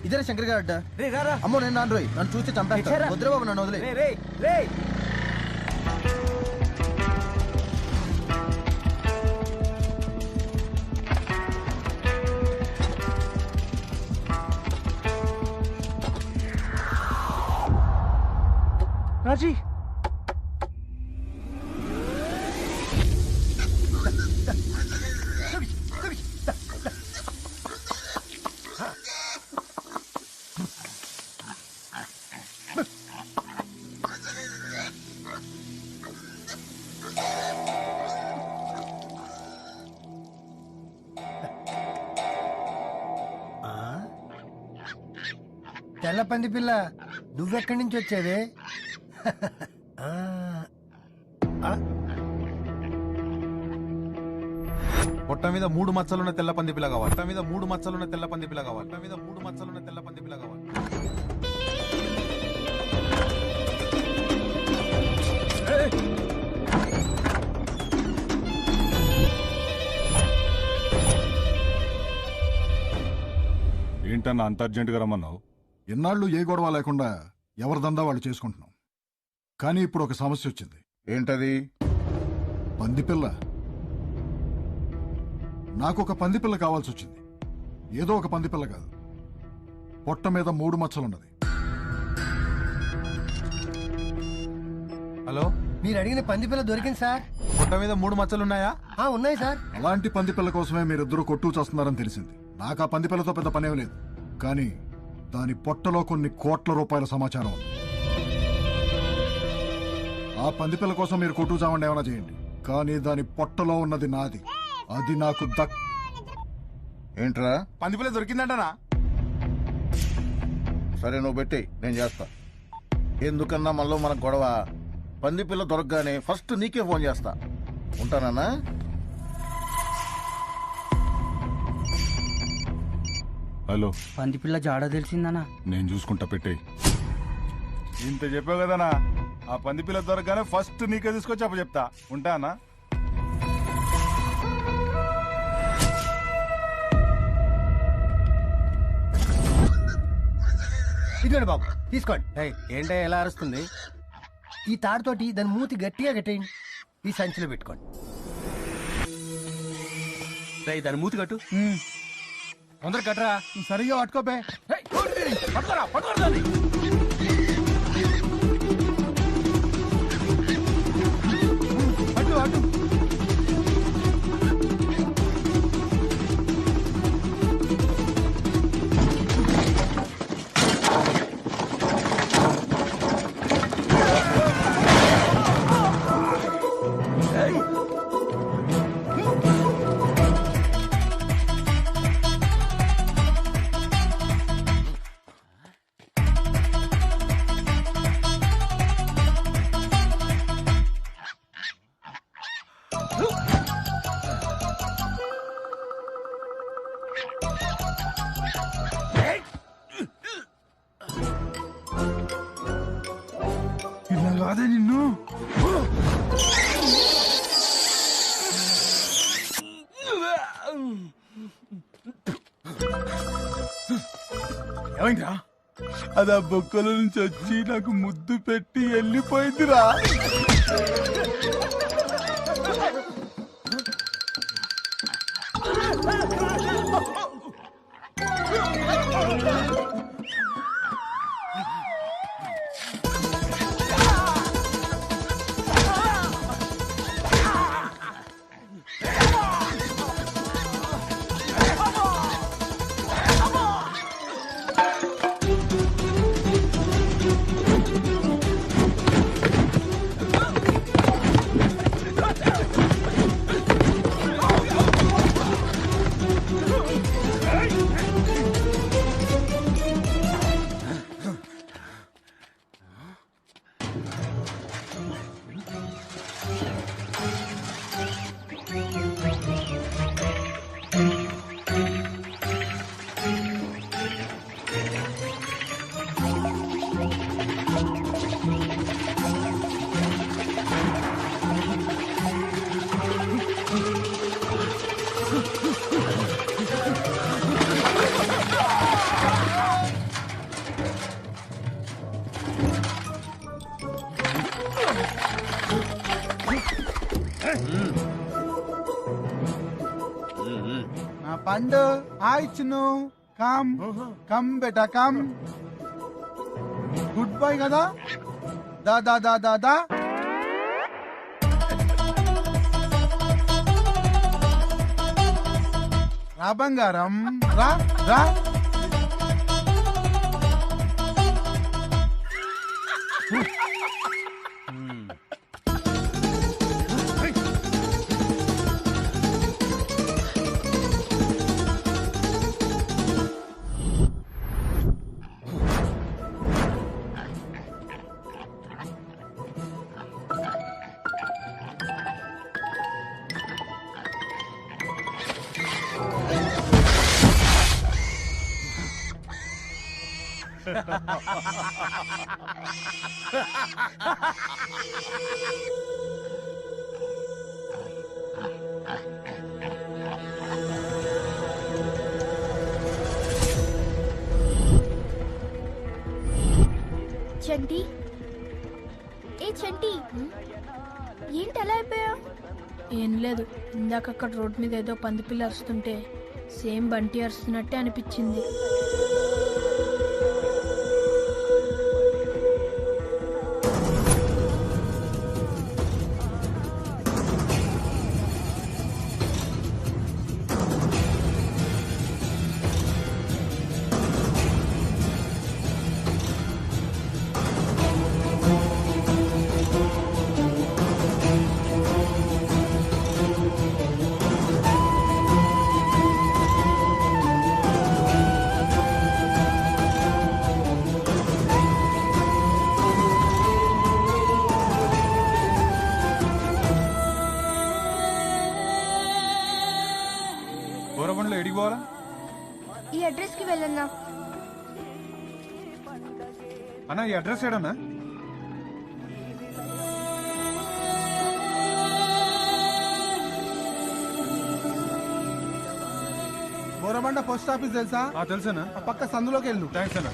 S2: ఇదే శంకర్ గారు అడ్డ. అమ్మో నేను నాన్న రోయ్, నన్ను చూస్తే చంపేస్తా. వద్దురా బాబు, నన్ను వదిలే.
S1: రాజీ,
S20: తెల్ల పంది పిల్ల, నువ్వెక్కడి నుంచి వచ్చేది?
S11: పొట్ట మీద 3 మచ్చలున్న తెల్ల పంది పిల్ల కావాలి. పొట్ట మీద 3 మచ్చలున్న తెల్ల పంది పిల్ల కావాలి. పొట్ట మీద 3 మచ్చలున్న తెల్ల పంది పిల్ల కావాలి.
S16: ఏంటన్నా అంత అర్జెంటుగా రమ్మన్నావు?
S12: ఎన్నాళ్ళు ఏ గొడవ లేకుండా ఎవరి దందా వాళ్ళు చేసుకుంటున్నాం. కానీ ఇప్పుడు ఒక సమస్య వచ్చింది.
S16: ఏంటది?
S12: పందిపిల్ల. నాకు ఒక పందిపిల్ల కావాల్సి వచ్చింది. ఏదో ఒక పందిపిల్ల కాదు, పొట్ట మీద 3 మచ్చలున్నది.
S11: హలో,
S20: మీరు అడిగిన పందిపిల్ల దొరికింది సార్.
S11: పొట్ట మీద 3 మచ్చలున్నాయా?
S20: ఉన్నాయి సార్.
S12: అలాంటి పందిపిల్ల కోసమే మీరిద్దరూ కొట్టు చేస్తున్నారని తెలిసింది. నాకు ఆ పందిపిల్లతో పెద్ద పనేం లేదు, కానీ దాని పొట్టలో కొన్ని కోట్ల రూపాయల సమాచారం ఉంది. ఆ పందిపిల్ల కోసం మీరు కొట్టు చావండి, ఏమైనా చేయండి, కానీ దాని పొట్టలో ఉన్నది నాది. అది నాకు
S16: ఏంట్రా?
S11: పందిపిల్ల దొరికిందంటనా?
S17: సరే నువ్వు పెట్టి నేను చేస్తా. ఎందుకన్నా మనలో మన గొడవ. పంది పిల్ల దొరకగానే ఫస్ట్ నీకే ఫోన్ చేస్తా. ఉంటానన్నా?
S16: హలో,
S19: పందిపిల్ల జాడ తెలిసిందనా?
S16: నేను చూసుకుంటా, పెట్టే.
S11: ఇంత చెప్పావు కదనా, ఆ పంది పిల్ల దొరకగానే ఫస్ట్ నీకే తీసుకొచ్చి అప్పు చెప్తా. ఉంటానా?
S20: ఇదిగోండి బాబు తీసుకోండి.
S2: ఏంటో ఎలా అరుస్తుంది?
S20: ఈ తాడుతోటి దాని మూతి గట్టిగా కట్టేయండి. ఈ సంచిలో పెట్టుకోండి.
S2: దాని మూతి కట్టు.
S11: తొందర కట్టరా. సరిగా పట్టుకోపే.
S2: పట్టుకోరా పట్టుకోరా.
S11: అటు అటు. ఇలా కాదే నిన్ను.
S2: ఏమైందిరా?
S11: అది ఆ బొక్కల నుంచి వచ్చి నాకు ముద్దు పెట్టి వెళ్ళిపోయిందిరా. నా పండు హాయ్ చిన్ను. కమ్ కమ్ బేటా కమ్. గుడ్ బాయ్ కదా. దా దా దా దా దా. రా బంగారం రా రా.
S6: చంటి, ఏ చంటి, ఏంటి అలా అయిపోయావు?
S21: ఏం లేదు, ఇందాక అక్కడ రోడ్ మీద ఏదో పందిపిల్ల అరుస్తుంటే సేమ్ బంటి అరుస్తున్నట్టే అనిపించింది.
S11: గోరబండ్లో ఎడికి పోవాలా?
S6: ఈ అడ్రస్ కి వెళ్ళన్నా.
S11: అన్న ఈ అడ్రస్ ఏడన్నా? గోరబండ పోస్ట్ ఆఫీస్ తెలుసా? తెలుసా. పక్క సందులోకి వెళ్ళు. థ్యాంక్స్ అన్న.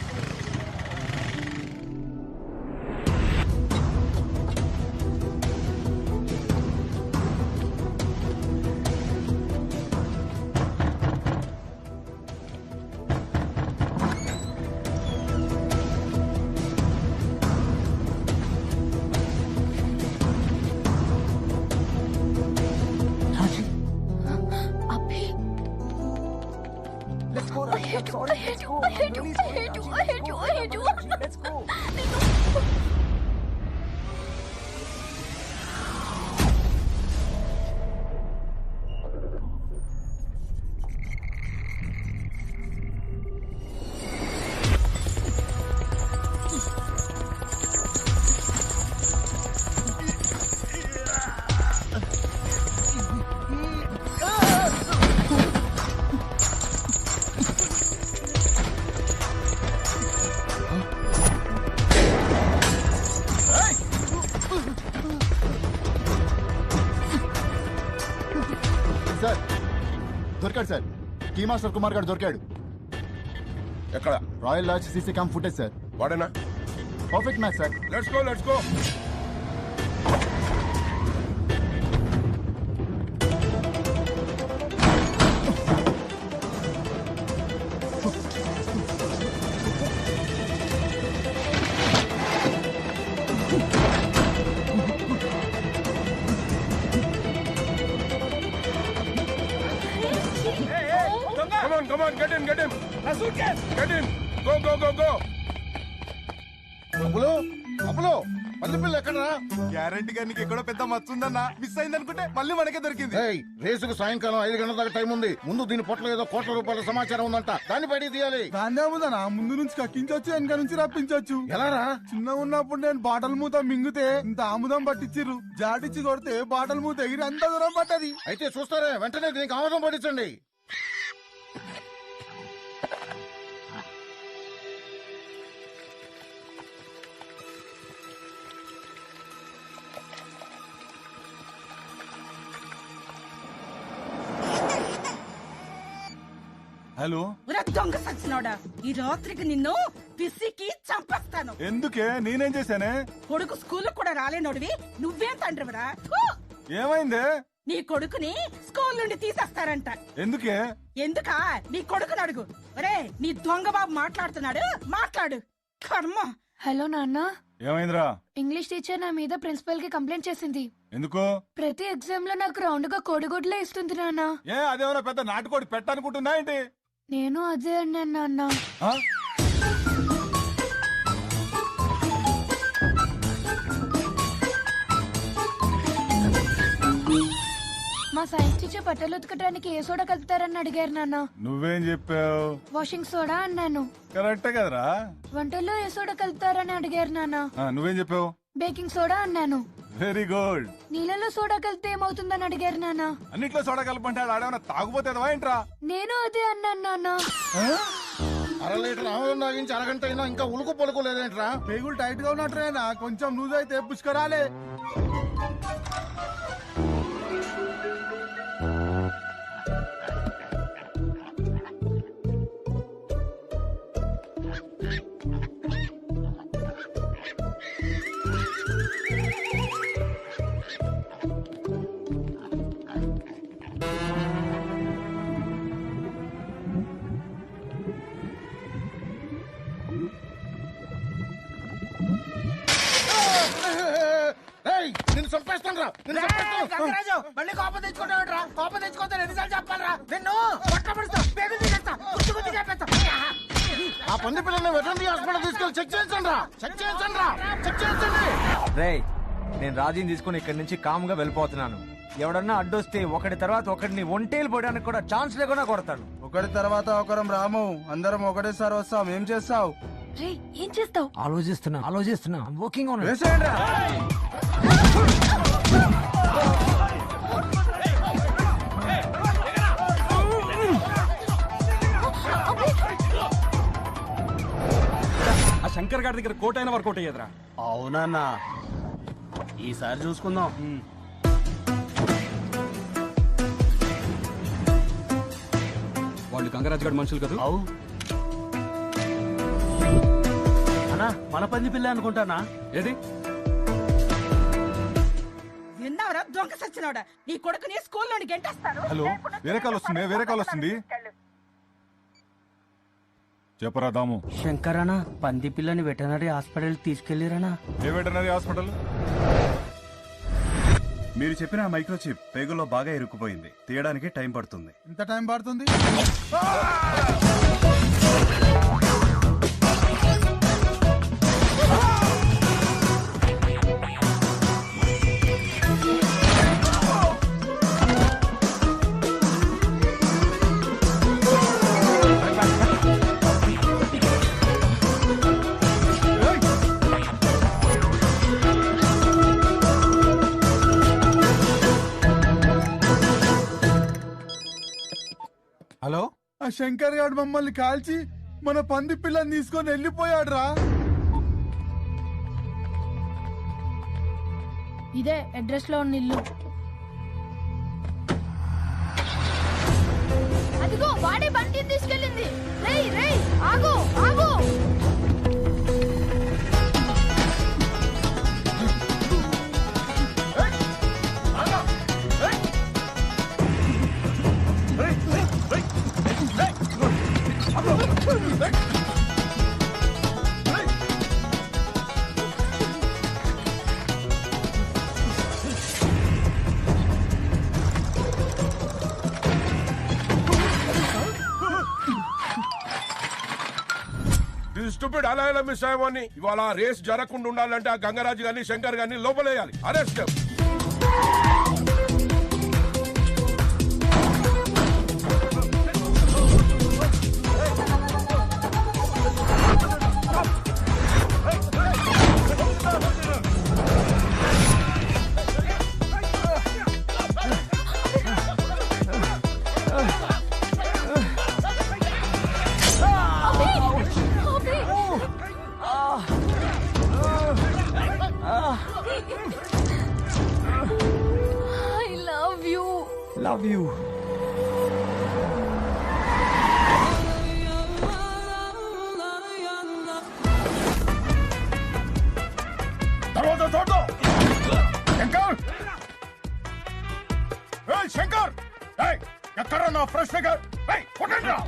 S12: దొరికాడు sir. Key master Kumar garu దొరికాడు.
S14: ఎక్కడ?
S12: Royal Lodge CC cam footage sir.
S14: వాడేనా?
S12: Perfect match sir.
S14: Let's go let's go. Come on, get him. A suitcase. Get him. Go.
S11: అప్పులో పందిపిల్ల ఎక్కడరా? గ్యారంటీ గా నీకు ఎక్కడో పెద్ద మచ్చ ఉందన్నా. మిస్ అయింది అనుకుంటే మళ్ళీ మనకే దొరికింది. రేసుకు సాయంకాలం 5 గంటల దాకా టైం ఉంది. ముందు దీని పొట్టలో ఏదో కోట్ల రూపాయల సమాచారం ఉందంట. దాన్ని బయటికి తీయాలి.
S7: దాన్నే ఉందన్నా, ముందు నుంచి కక్కించొచ్చు, వెనక నుంచి రప్పించొచ్చు.
S11: ఎలారా?
S7: చిన్న ఉన్నప్పుడు నేను బాటల్ మూత మింగితే ఇంత ఆముదం పట్టించిర్రు. జాటిచ్చి కొడితే బాటల్ మూత ఎగిరి అంత దూరం పట్టది.
S11: అయితే చూస్తారే, వెంటనే దీనికి ఆముదం పట్టించండి.
S7: హలో,
S8: దొంగ సచ్చినోడా, ఈ రాత్రికి నిన్ను పిసికి చంపేస్తాను.
S7: ఎందుకే? నేనేం చేశానే?
S8: కొడుకు స్కూల్ కూడా రాలేనోడివి నువ్వేం తండ్రివరా?
S7: ఏమైందే?
S8: నీ కొడుకుని స్కూల్ నుండి తీసేస్తారంట.
S7: ఎందుకే?
S8: ఎందుకా? నీ కొడుకుని అడుగు. ఒరే, నీ దొంగ బాబు మాట్లాడుతున్నాడు, మాట్లాడు. కర్మ.
S21: హలో నాన్న.
S7: ఏమైందిరా?
S21: ఇంగ్లీష్ టీచర్ నా మీద ప్రిన్సిపల్ కి కంప్లైంట్ చేసింది.
S7: ఎందుకు?
S21: ప్రతి ఎగ్జామ్ లో నాకు రౌండ్ గా కోడిగుడ్లే ఇస్తుంది నాన్న.
S7: అదేమన్నా పెద్ద నాటుకోడి పెట్టనుకుంటున్నా ఏంటి?
S21: నేను అదే అన్నాను నాన్న. మా సైన్స్ టీచర్ బట్టలు ఉతకడానికి ఏ సోడా కలుపుతారని అడిగారు నాన్న.
S7: నువ్వేం చెప్పావు?
S21: వాషింగ్ సోడా అన్నాను.
S7: కరెక్టే కదరా?
S21: వంటల్లో ఏ సోడా కలుపుతారని అడిగారు నాన్న.
S7: నువ్వేం చెప్పావు?
S21: బేకింగ్ సోడా అన్నాను.
S7: Very good.
S21: నీళ్ళలో సోడా కలిపితే ఏమవుతుందని అడిగారు నాన్న.
S7: అన్నిట్లో సోడా కలపంటే ఆడేమన్నా తాగుపోతేదవా ఏంట్రా?
S21: నేను అదే అన్నాను నాన్న.
S11: 1/2 లీటర్ ఆముదం తాగించి అరగంట అయినా ఇంకా ఉలుకు పలుకు లేదేంట్రా?
S7: పేగులు టైట్ గా ఉన్నట్రేనా? కొంచెం లూజ్ అయితే పుష్కరాలే.
S11: నిన్ను చంపేస్తాను రా.
S19: గంగరాజు, మళ్ళీ కోపం తెచ్చుకుంటావురా? కోపం తెచ్చుకుంటే ఎన్నిసార్లు చెప్పాలరా? నిన్ను పట్టబడుస్తా, పేగులు తీసేస్తా, గుర్తు చేస్తా.
S11: ఆ పంది పిల్లల్ని వెటర్నరీ హాస్పిటల్ తీసుకెళ్ళి చెక్ చేయించండి రా.
S1: రేయ్, నేను రాజీని తీసుకుని ఇక్కడి నుంచి కామ్గా వెళ్ళిపోతున్నాను. ఎవడన్నా అడ్డొస్తే ఒకటి తర్వాత ఒకటిని ఒంటేలు పోయడానికి కూడా ఛాన్స్ లేకుండా కొడతాను.
S7: ఒకటి తర్వాత ఒకరం రాము, అందరం ఒకటేసారి వస్తాం. ఏం చేస్తావు?
S21: ఏం చేస్తావు?
S1: ఆలోచిస్తున్నా. Working on.
S18: ఆ శంకర్ గారి దగ్గర కోట్ అయినా వర్కౌట్ అయ్యేదిరా.
S19: అవునన్నా, ఈసారి చూసుకుందాం.
S18: వాళ్ళు గంగరాజు గారి మనుషులు కదా?
S19: అన్నా, మన పంది పిల్ల అనుకుంటానా?
S18: ఏది?
S8: విన్నావరా దొంగ సచ్చినోడా? నీ కొడుకుని స్కూల్ నుండి గెంటేస్తాను.
S7: హలో, వేరే కాల్ వస్తుంది. చెప్పరా దాము.
S19: శంకర్ అన్న, పంది పిల్లని వెటనరీ హాస్పిటల్ తీసుకెళ్లిరనా?
S7: ఏ వెటనరీ హాస్పిటల్?
S22: మీరు చెప్పిన మైక్రోచిప్ పేగుల్లో బాగా ఇరుక్కుపోయింది. తీయడానికి టైం పడుతుంది.
S7: ఎంత టైం పడుతుంది? హలో, ఆ శంకర్ గారు మమ్మల్ని కాల్చి మన పంది పిల్లని తీసుకొని వెళ్ళిపోయాడు రా.
S21: ఇదే అడ్రస్ లో ఉన్న ఇల్లు. అదిగో వాడే బండిని తీసుకెళ్ళింది. రేయ్ రేయ్ ఆగు ఆగు.
S3: స్టూపిడ్ అలా ఎలా మిస్ అయ్యామని ఇవాళ రేస్ జరగకుండా ఉండాలంటే ఆ గంగరాజు గారిని శంకర్ గారిని లోపలేయాలి. అరెస్ట్.
S1: Love you.
S3: తర్వాత చూద్దాం. శంకర్, ఏయ్ శంకర్, ఏయ్ ఎక్కడ నా ఫ్రెష్ ఫిగర్? ఏయ్ కొట్టండి రా.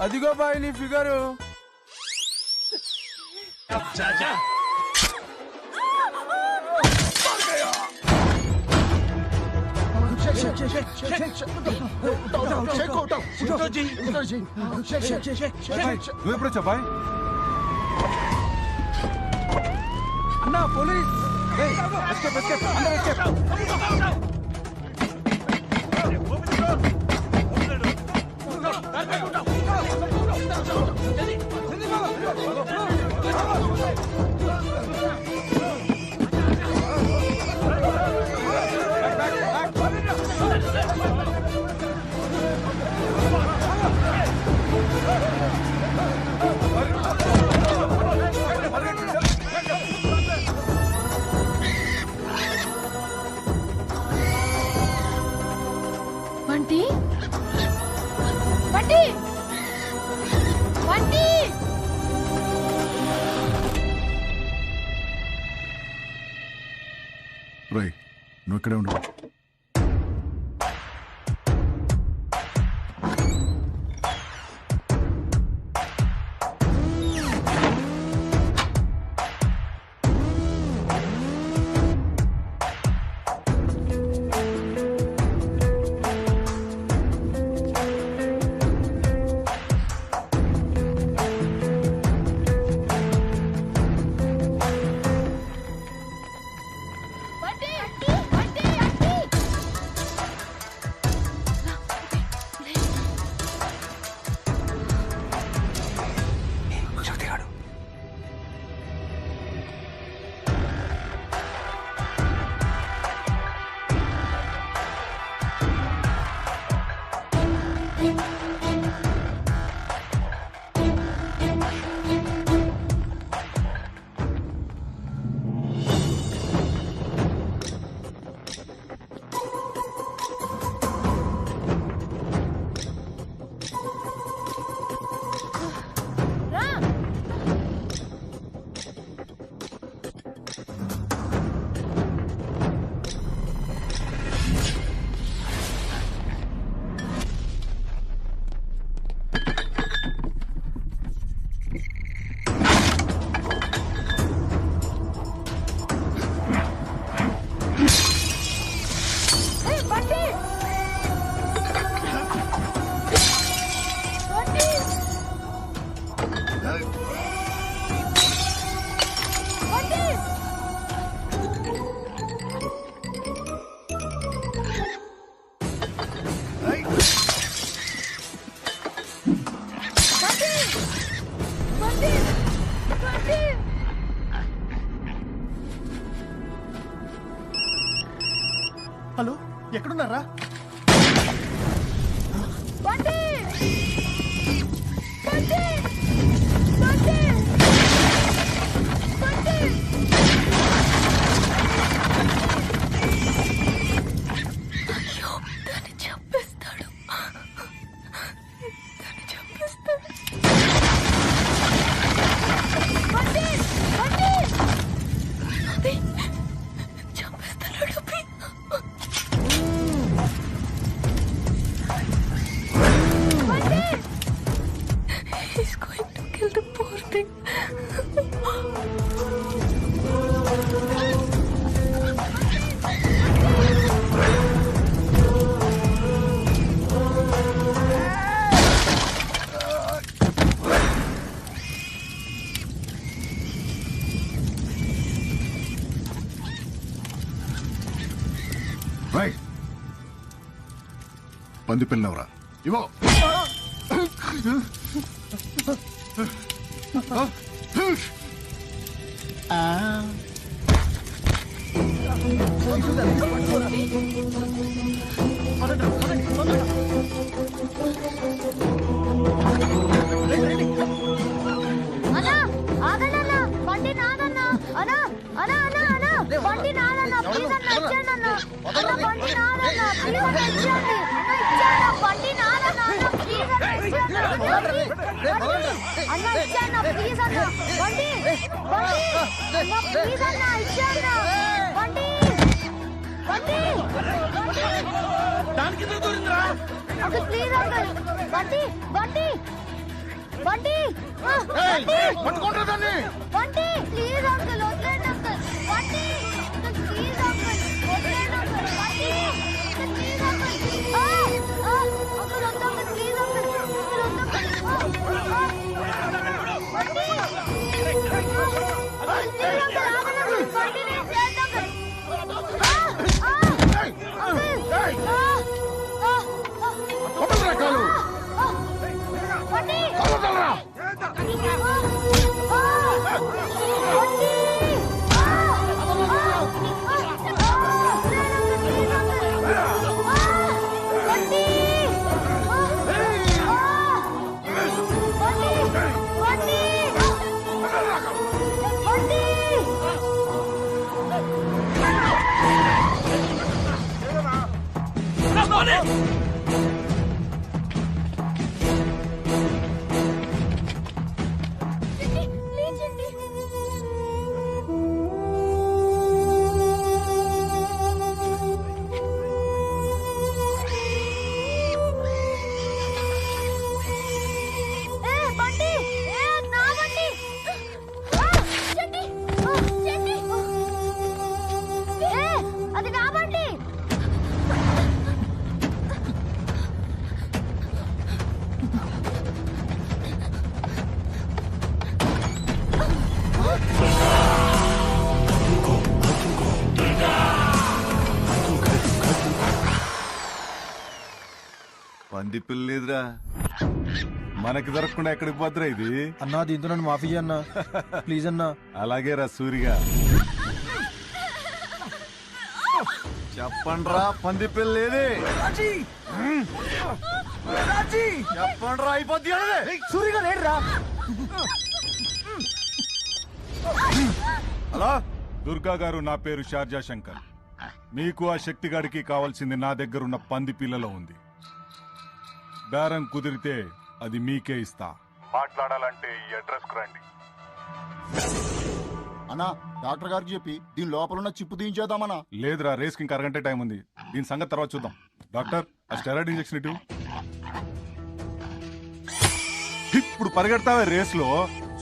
S7: అదిగో బాయ్ నీ ఫిగరు.
S22: నువ్వు ఎప్పుడు వచ్చా బాయ్?
S7: అన్నా పోలీస్.
S21: బంటి బంటి బంటి.
S12: రై నువ్వు ఇక్కడే ఉండు.
S2: హలో ఎక్కడున్నారా?
S12: పంది పిల్లవరా ఇవో.
S16: పంది పిల్ల లేదురా, మనకి దొరకకుండా ఎక్కడికి పోతురా ఇది?
S2: అన్నా దీంతో నన్ను మాఫీ అన్నా ప్లీజ్ అన్నా.
S16: అలాగే రా సూరిగా. చెప్పండ్రా పంది పిల్ల లేదే. చెప్పండ్రా అయిపోద్ది.
S2: సూరిగా లేడురా.
S16: హలో దుర్గా గారు, నా పేరు షార్జా శంకర్. మీకు ఆ శక్తిగాడికి కావాల్సింది నా దగ్గరున్న పంది పిల్లలో ఉంది. బేరం కుదిరితే అది మీకే ఇస్తా. మాట్లాడాలంటే ఈ అడ్రస్ కు రండి.
S12: అన్నా డాక్టర్ గారికి చెప్పి దీని లోపల ఉన్న చిప్పు తీయించేద్దామన్నా.
S16: లేదురా, రేస్ కి ఇంకా అరగంట టైం ఉంది. దీని సంగతి తర్వాత చూద్దాం. డాక్టర్, ఆ స్టెరాయిడ్ ఇంజెక్షన్ ఇటు. ఇప్పుడు పరిగెడతావే రేస్ లో,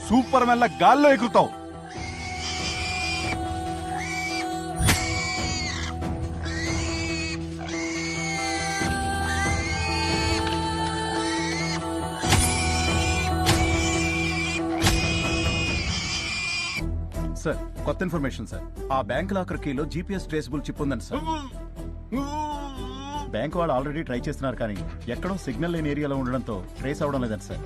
S16: సూపర్ మెల్ల గాల్లో ఎగురుతావు.
S22: సార్ కొత్త ఇన్ఫర్మేషన్ సార్. ఆ బ్యాంక్ లాకర్ కీలో జీపీఎస్ ట్రేసబుల్ చిప్ ఉందండి సార్. బ్యాంక్ వాళ్ళు ఆల్రెడీ ట్రై చేస్తున్నారు కానీ ఎక్కడో సిగ్నల్ లేని ఏరియాలో ఉండడంతో ట్రేస్ అవడం లేదండి సార్.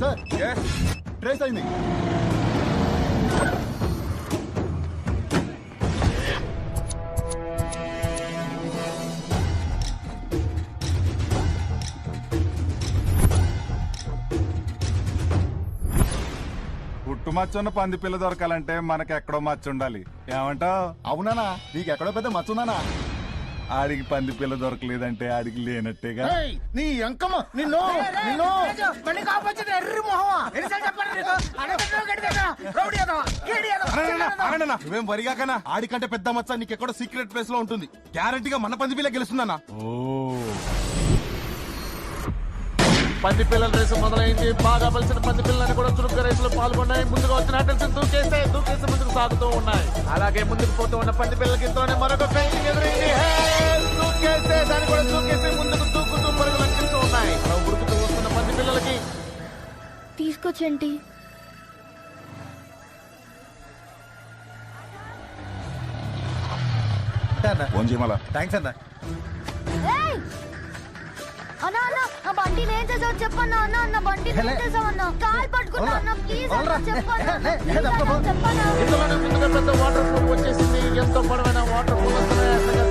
S12: సార్ ట్రేస్ అయింది.
S16: పుట్టు మచ్చున్న పంది పిల్ల దొరకాలంటే మనకి ఎక్కడో మచ్చ ఉండాలి. ఏమంటావు?
S12: అవునానా, నీకు ఎక్కడో పెద్ద మచ్చుందానా?
S16: ఆడికి పంది పిల్ల దొరకలేదంటే ఆడికి లేనట్టేగా.
S19: నీ అంకమ్మ నిన్ను నిన్ను మళ్ళీ కాపొచ్చింది ఎర్రి మొహమా. ఎన్నిసార్లు చెప్పండి నీకు? అడగట్లేదు గడిగేదా రౌడీ ఏదో కేడి ఏదో.
S2: నువ్వేం వరిగాకనా, ఆడికంటే పెద్ద మచ్చ నీకెక్కడో సీక్రెట్ ప్లేస్ లో ఉంటుంది. గ్యారంటీగా మన పంది పిల్ల గెలుస్తుందన్నా.
S17: పంది పిల్లల రేసు మొదలైంది. బాగా బలిసిన పంది పిల్లలని కూడా చురుగ్గా రేసులో పాల్గొన్నాయి. ముందుగా వచ్చిన అటల్స్ దూకేసి ముందుకు సాగుతూ ఉన్నాయి. అలాగే ముందుకు పోతూ ఉన్న పంది పిల్లలకి ఇంతలోనే మరొక ఫెయిలింగ్ ఎదురైంది. దూకేస్తే దాన్ని కూడా దూకేసి ముందుకు దూకుతూ పరుగులు అంకిస్తూ ఉన్నాయి. ఉరుకుతూ వస్తున్న పంది పిల్లలకి
S6: తీసుకొచ్చండి.
S4: ఫోన్ చేయమలా.
S2: థ్యాంక్స్ అన్న.
S10: అన్నా అన్న నా బండి నేను చేసావు చెప్పన్నా అన్న అన్న బండి నేను చేసావన్నా కాల్ పట్టుకున్నా అన్న ప్లీజ్ అన్న చెప్పన్నా
S17: పెద్ద వాటర్ ప్రూఫ్ వచ్చేసింది. ఎంతో పొడవైన వాటర్ ప్రూఫ్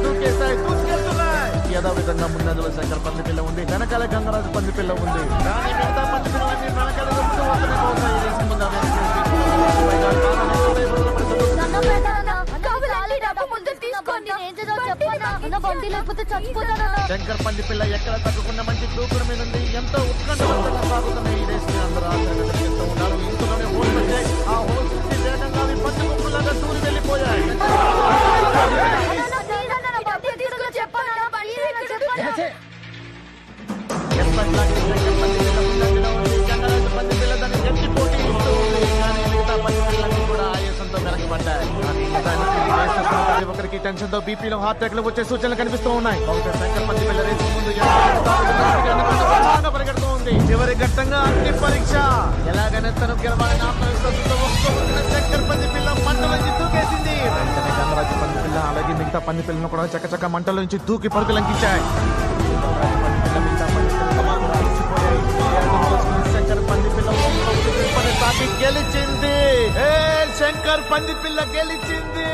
S17: దూకేస్తాయి దూసుకెళ్తున్నాయి. ఏదో విధంగా ముందంజలో శంకర్ పంది పిల్ల ఉంది, వెనకాల గంగరాజు పంది పిల్ల ఉంది. కానీ మిగతా పంది పిల్లలన్నీ వెనకాల వస్తూ వస్తూనే పోతాయి. శంకర్ పంది పిల్ల ఎక్కడ తగ్గకుండా మంచి దూకుడు మీద ఉంది. ఎంతో ఉత్కంఠవంతంగా సాగుతున్న ఈ రేస్ ని అందరూ ఆశ్చర్యపోతూ ఉన్నారు. ఇందులోనే హోల్స్ వచ్చాయి. ఆ హోల్స్ వేగంగా అవి పంది కుక్కలాగా దూరి వెళ్ళిపోయాయి. పంది పిల్ల దాన్ని గట్టి పోటీ ఇస్తూ ఉంది. కానీ మిగతా పంది పిల్లలన్నీ కూడా ఆయాసంతో వెనకబడ్డాయి. ఒకరికి టెన్షన్ తో బీపీలో హార్ట్ అటాక్ వచ్చే సూచనలు కనిపిస్తూ ఉన్నాయి. శంకర్ పంది పిల్ల రేసు ముందు పరిగెడుతూ ఉంది. చివరి ఘట్టంగా అగ్ని పరీక్ష. ఎలాగైనా తను గెలవాలని ఆత్మవిశ్వాసంతో శంకర్ పంది పిల్ల మంటల నుంచి దూకేసింది. వెంటనే గంగరాజు పంది పిల్ల అలాగే మిగతా పంది పిల్లను కూడా చక్కచక్క మంటల నుంచి దూకి పరుగు లంకించాయి. శంకర్ పంది పిల్ల సాగి గెలిచింది. శంకర్ పంది పిల్ల గెలిచింది.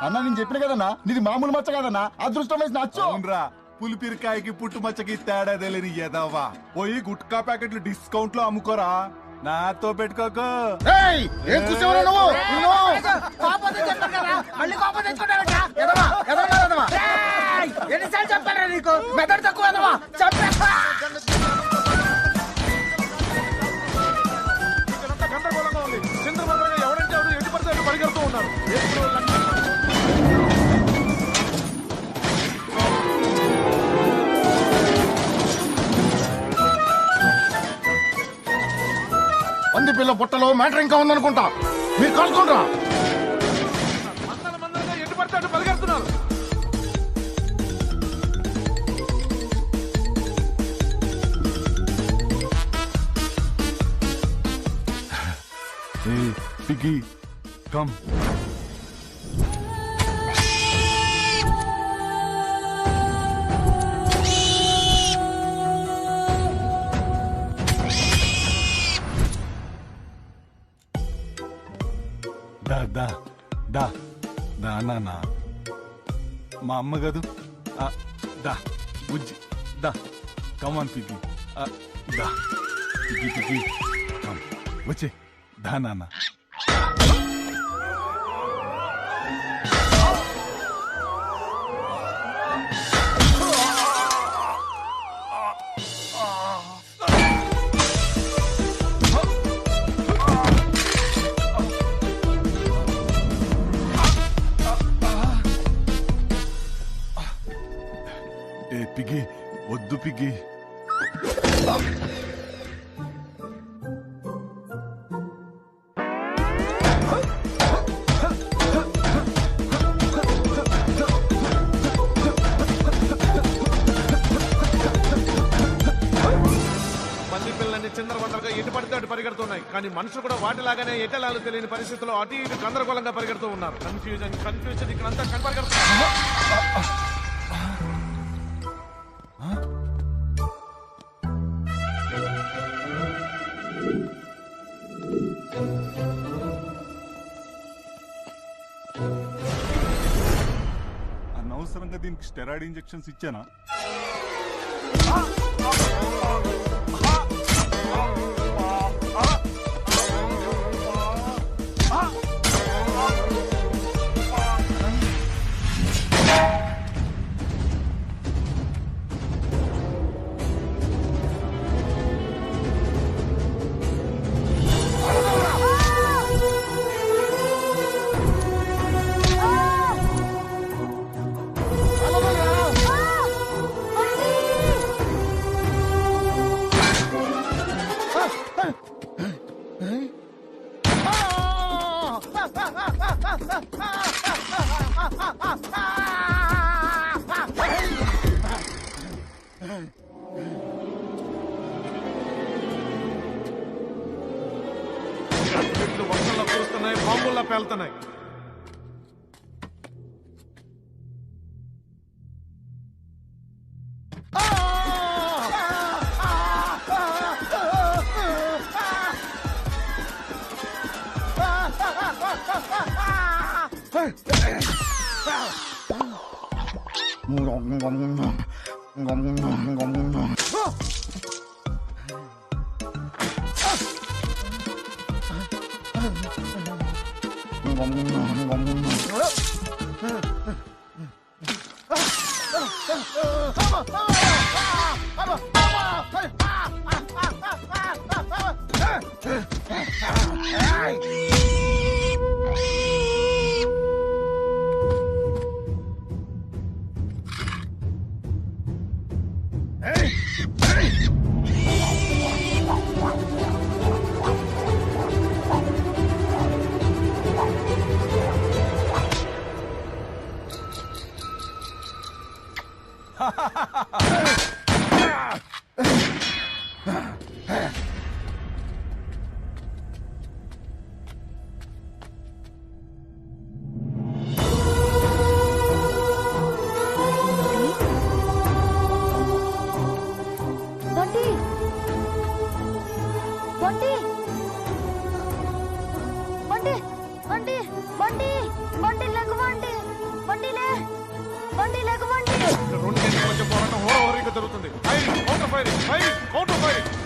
S12: అన్నా నేను చెప్పిన కదన్నా నీది మామూలు మచ్చ కదన్నా, అదృష్టం వేసి నచ్చు.
S16: అవునరా, పులిపిరికాయకి పుట్టు మచ్చకి తేడా తెలియని ఎదవా. పోయి గుట్కా ప్యాకెట్లు డిస్కౌంట్ లో అమ్ముకోరా, నాతో పెట్టుకోకు.
S19: ఏం కూర్చోవరా నువ్వు? ఎన్నిసార్లు చెప్పారా నీకు? మెదడు తక్కువ
S17: గందరగోళంగా ఉంది. చంద్రబాబు ఎవరంటే ఎవరు ఎటు పడితే అటు పరిగెడుతూ ఉన్నారు.
S19: పంది పిల్ల పుట్టలో మ్యాటర్ ఇంకా ఉందనుకుంటా, మీరు కలుసుకుంటారా?
S17: మందరంగా ఎటు పడితే అటు పరిగెడుతున్నారు.
S16: Hey, Piggy, come. దా నాన్న, మా అమ్మ కదూ. దా బుజ్జి, దా కమాన్ పిగ్గి, దా పిగ్గి పిగ్గి కమ్ వచ్చే, దా నాన్న. పిగ్గి వద్దు పిగ్గి.
S17: చిందరవందరగా ఎటు పడితే అటు పరిగెడుతున్నాయి. కానీ మనుషులు కూడా వాటిలాగానే ఎటలాలు తెలియని పరిస్థితుల్లో అటు ఇటు గందరగోళంగా పరిగెడుతూ ఉన్నారు. కన్ఫ్యూజన్ ఇక్కడంతా కనపరిగెడుతున్నారు.
S16: అనవసరంగా దీనికి స్టెరాయిడ్ ఇంజెక్షన్స్ ఇచ్చానా?
S17: పేలుతున్నాయి.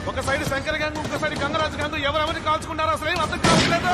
S17: ఒక సైడ్ శంకర్ గ్యాంగ్, ఇంకో సైడ్ గంగరాజు గ్యాంగ్. ఎవరెవరిని కాల్చుకున్నారో అసలు ఏం అర్థం కావట్లేదు.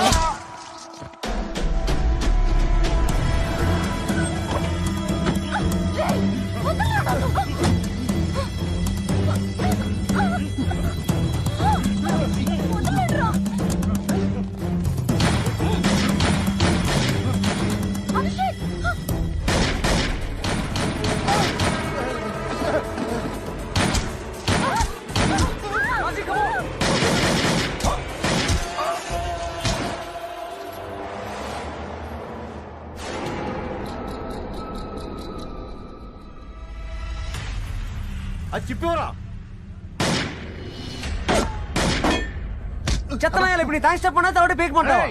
S19: అది చెప్పేవరా
S5: చెత్తనాయాలి. ఇప్పుడు థ్యాంక్స్ చెప్పండి, తోటి పీక్కుంటావు.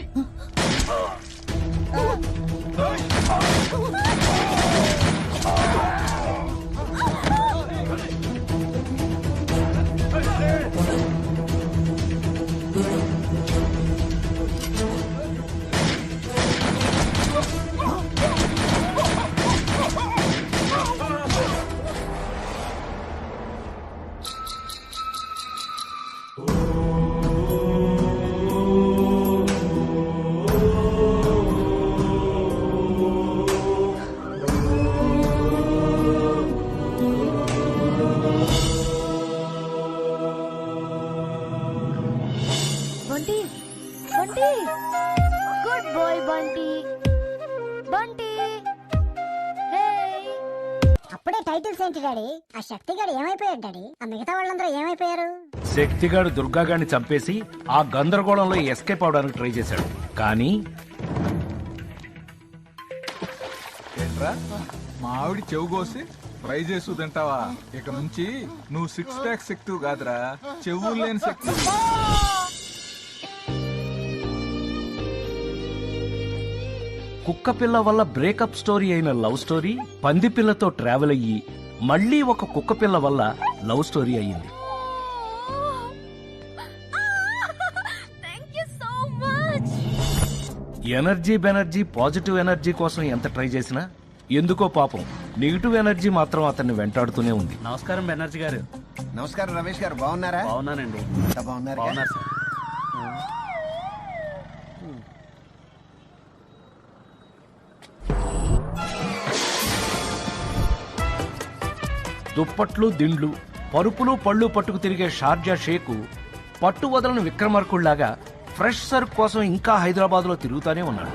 S10: Good boy Bunty. బంటి
S15: అప్పుడే టైటిల్స్ ఏంటి డాడీ? ఆ శక్తిగాడు ఏమైపోయాడు డాడీ? ఆ మిగతా వాళ్ళందరూ ఏమైపోయారు?
S13: శక్తిగాడు దుర్గాగాడిని చంపేసి ఆ గందరగోళంలో ఎస్కేప్ అవడానికి ట్రై చేశాడు. కానీ
S7: ఏంట్రా మా ఆవిడ చెవు కోసి ఫ్రై చేసు తింటావా? ఇక నుంచి నువ్వు 6 ప్యాక్ శక్తి కాదురా, చెవులు లేని శక్తి.
S13: కుక్క పిల్ల వల్ల బ్రేకప్ స్టోరీ అయిన లవ్ స్టోరీ పంది పిల్లతో ట్రావెల్ అయ్యి మళ్ళీ ఒక కుక్క పిల్ల వల్ల లవ్ స్టోరీ అయ్యింది. ఎనర్జీ బెనర్జీ పాజిటివ్ ఎనర్జీ కోసం ఎంత ట్రై చేసినా ఎందుకో పాపం నెగిటివ్ ఎనర్జీ మాత్రం అతన్ని వెంటాడుతూనే ఉంది.
S5: నమస్కారం బెనర్జీ గారు.
S20: నమస్కారం రమేష్ గారు, బాగున్నారా?
S5: బాగున్నానండి.
S20: బాగున్నారు
S5: సార్.
S13: దుప్పట్లు దిండ్లు పరుపులు పళ్ళు పట్టుకు తిరిగే షార్జా షేకు పట్టు వదలని విక్రమార్కుళ్లాగా ఫ్రెష్ సరుకు కోసం ఇంకా హైదరాబాద్ లో తిరుగుతానే ఉన్నాడు.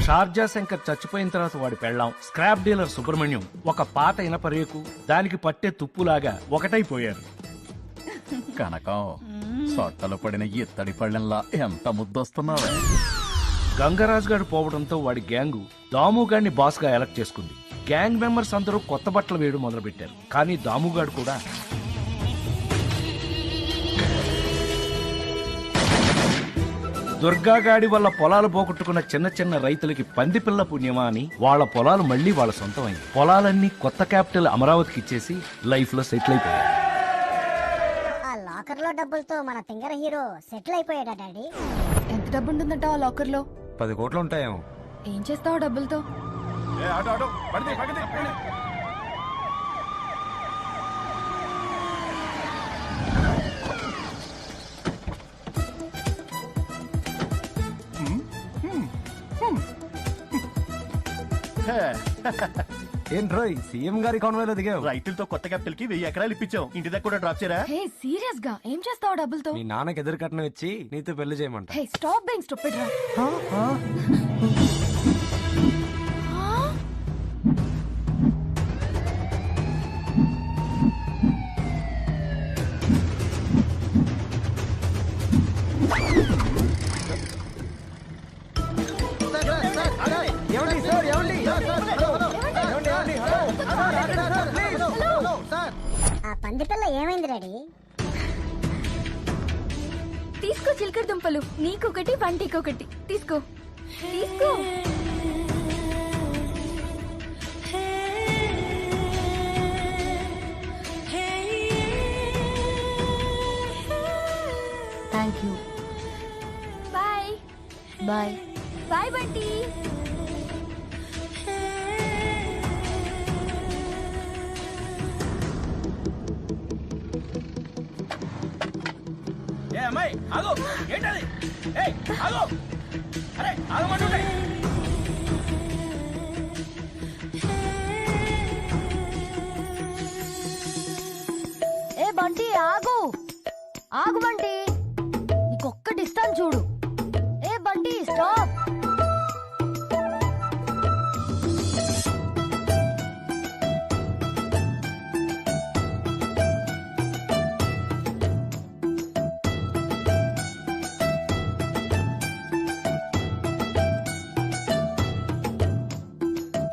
S13: షార్జా శంకర్ చచ్చిపోయిన తర్వాత వాడి పెళ్ళాం స్క్రాప్ డీలర్ సుబ్రహ్మణ్యం ఒక పాత ఇనప రేకు దానికి పట్టే తుప్పులాగా ఒకటైపోయారు.
S23: కనకం సొట్టలు పడిన ఇత్తడి పళ్ళెంలా ఎంత ముద్దొస్తున్నావే.
S13: గంగరాజు గారు పోవడంతో వాడి గ్యాంగు దాముగాడిని బాస్ గా ఎలక్ట్ చేసుకుంది. గ్యాంగ్ మెంబర్స్ అందరూ కొత్త బట్టలు వేయడం మొదలుపెట్టారు. కానీ దాముగాడు కూడా దుర్గాగాడి వల్ల పొలాలు పోగొట్టుకున్న చిన్న చిన్న రైతులకి పందిపిల్ల పుణ్యమా అని వాళ్ళ పొలాలు మళ్లీ వాళ్ళ సొంతమైంది. పొలాలన్నీ కొత్త క్యాపిటల్ అమరావతికి ఇచ్చేసి లైఫ్ లో సెటిల్ అయిపోయారు.
S15: ఆ లాకర్ లో డబ్బులతో మన తింగర హీరో సెటిల్ అయిపోయాడా డాడీ?
S6: ఎంత డబ్బు ఉంటుందంట ఆ లాకర్ లో?
S1: 10 కోట్లు ఉంటాయేమో.
S6: ఏం చేస్తావు డబ్బులతో?
S1: ఏంట్రోయ్ సీఎం గారి కాన్వాయ్లో దిగావు?
S2: రైతులతో కొత్త క్యాపిటల్ కి 1000 ఎకరాలు ఇప్పించాం. ఇంటి దగ్గర కూడా డ్రాప్ చేయరా?
S6: హే సీరియస్ గా ఏం చేస్తావు డబ్బులతో?
S1: మీ నాన్నకి ఎదురు కట్నం ఇచ్చి నీతో పెళ్లి చేయమంట.
S6: హే స్టాప్ బీయింగ్ స్టూపిడ్ రా.
S15: ఆ పంది పిల్ల ఏమైంది డాడీ?
S6: తీసుకో చిలకడ దుంపలు, నీకొకటి వంటికొకటి. తీసుకో తీసుకో. Thank you. Bye bye bye Bunty.
S19: అమ్మాయి ఆగు, ఏంటది? ఏయ్ ఆగు, అరే ఆగమంటుంటే.
S10: ఏ బంటి ఆగు, ఆగు బంటి, నీకొక్కటి ఇస్తాను చూడు. ఏ బంటి స్టాప్.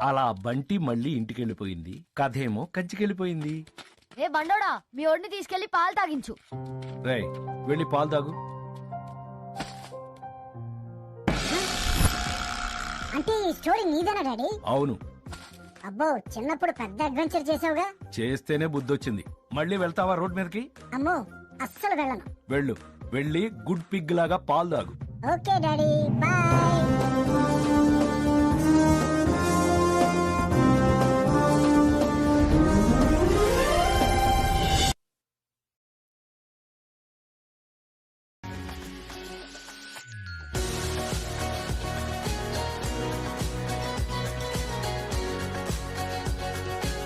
S13: అలా బంటి మళ్ళీ ఇంటికెళ్ళిపోయింది. కథేమో కంచికెళ్ళిపోయింది.
S10: ఏ బండోడా, మీ ఓడిని తీసుకెళ్లి పాలు తాగించు.
S13: రేయ్ వెళ్ళి పాలు తాగు.
S15: అంటే ఈ స్టోరీ నీదేనా డాడీ?
S13: అవును.
S15: అబ్బో, చిన్నప్పుడు పెద్ద అడ్వెంచర్ చేసావుగా.
S13: చేస్తేనే బుద్ధొచ్చింది. మళ్ళీ వెళ్తావా రోడ్ మీదకి?
S15: అమ్మో, అస్సలు వెళ్ళను.
S13: వెళ్ళు, వెళ్ళి గుడ్ పిగ్ లాగా పాలు తాగు.
S15: Okay daddy, bye.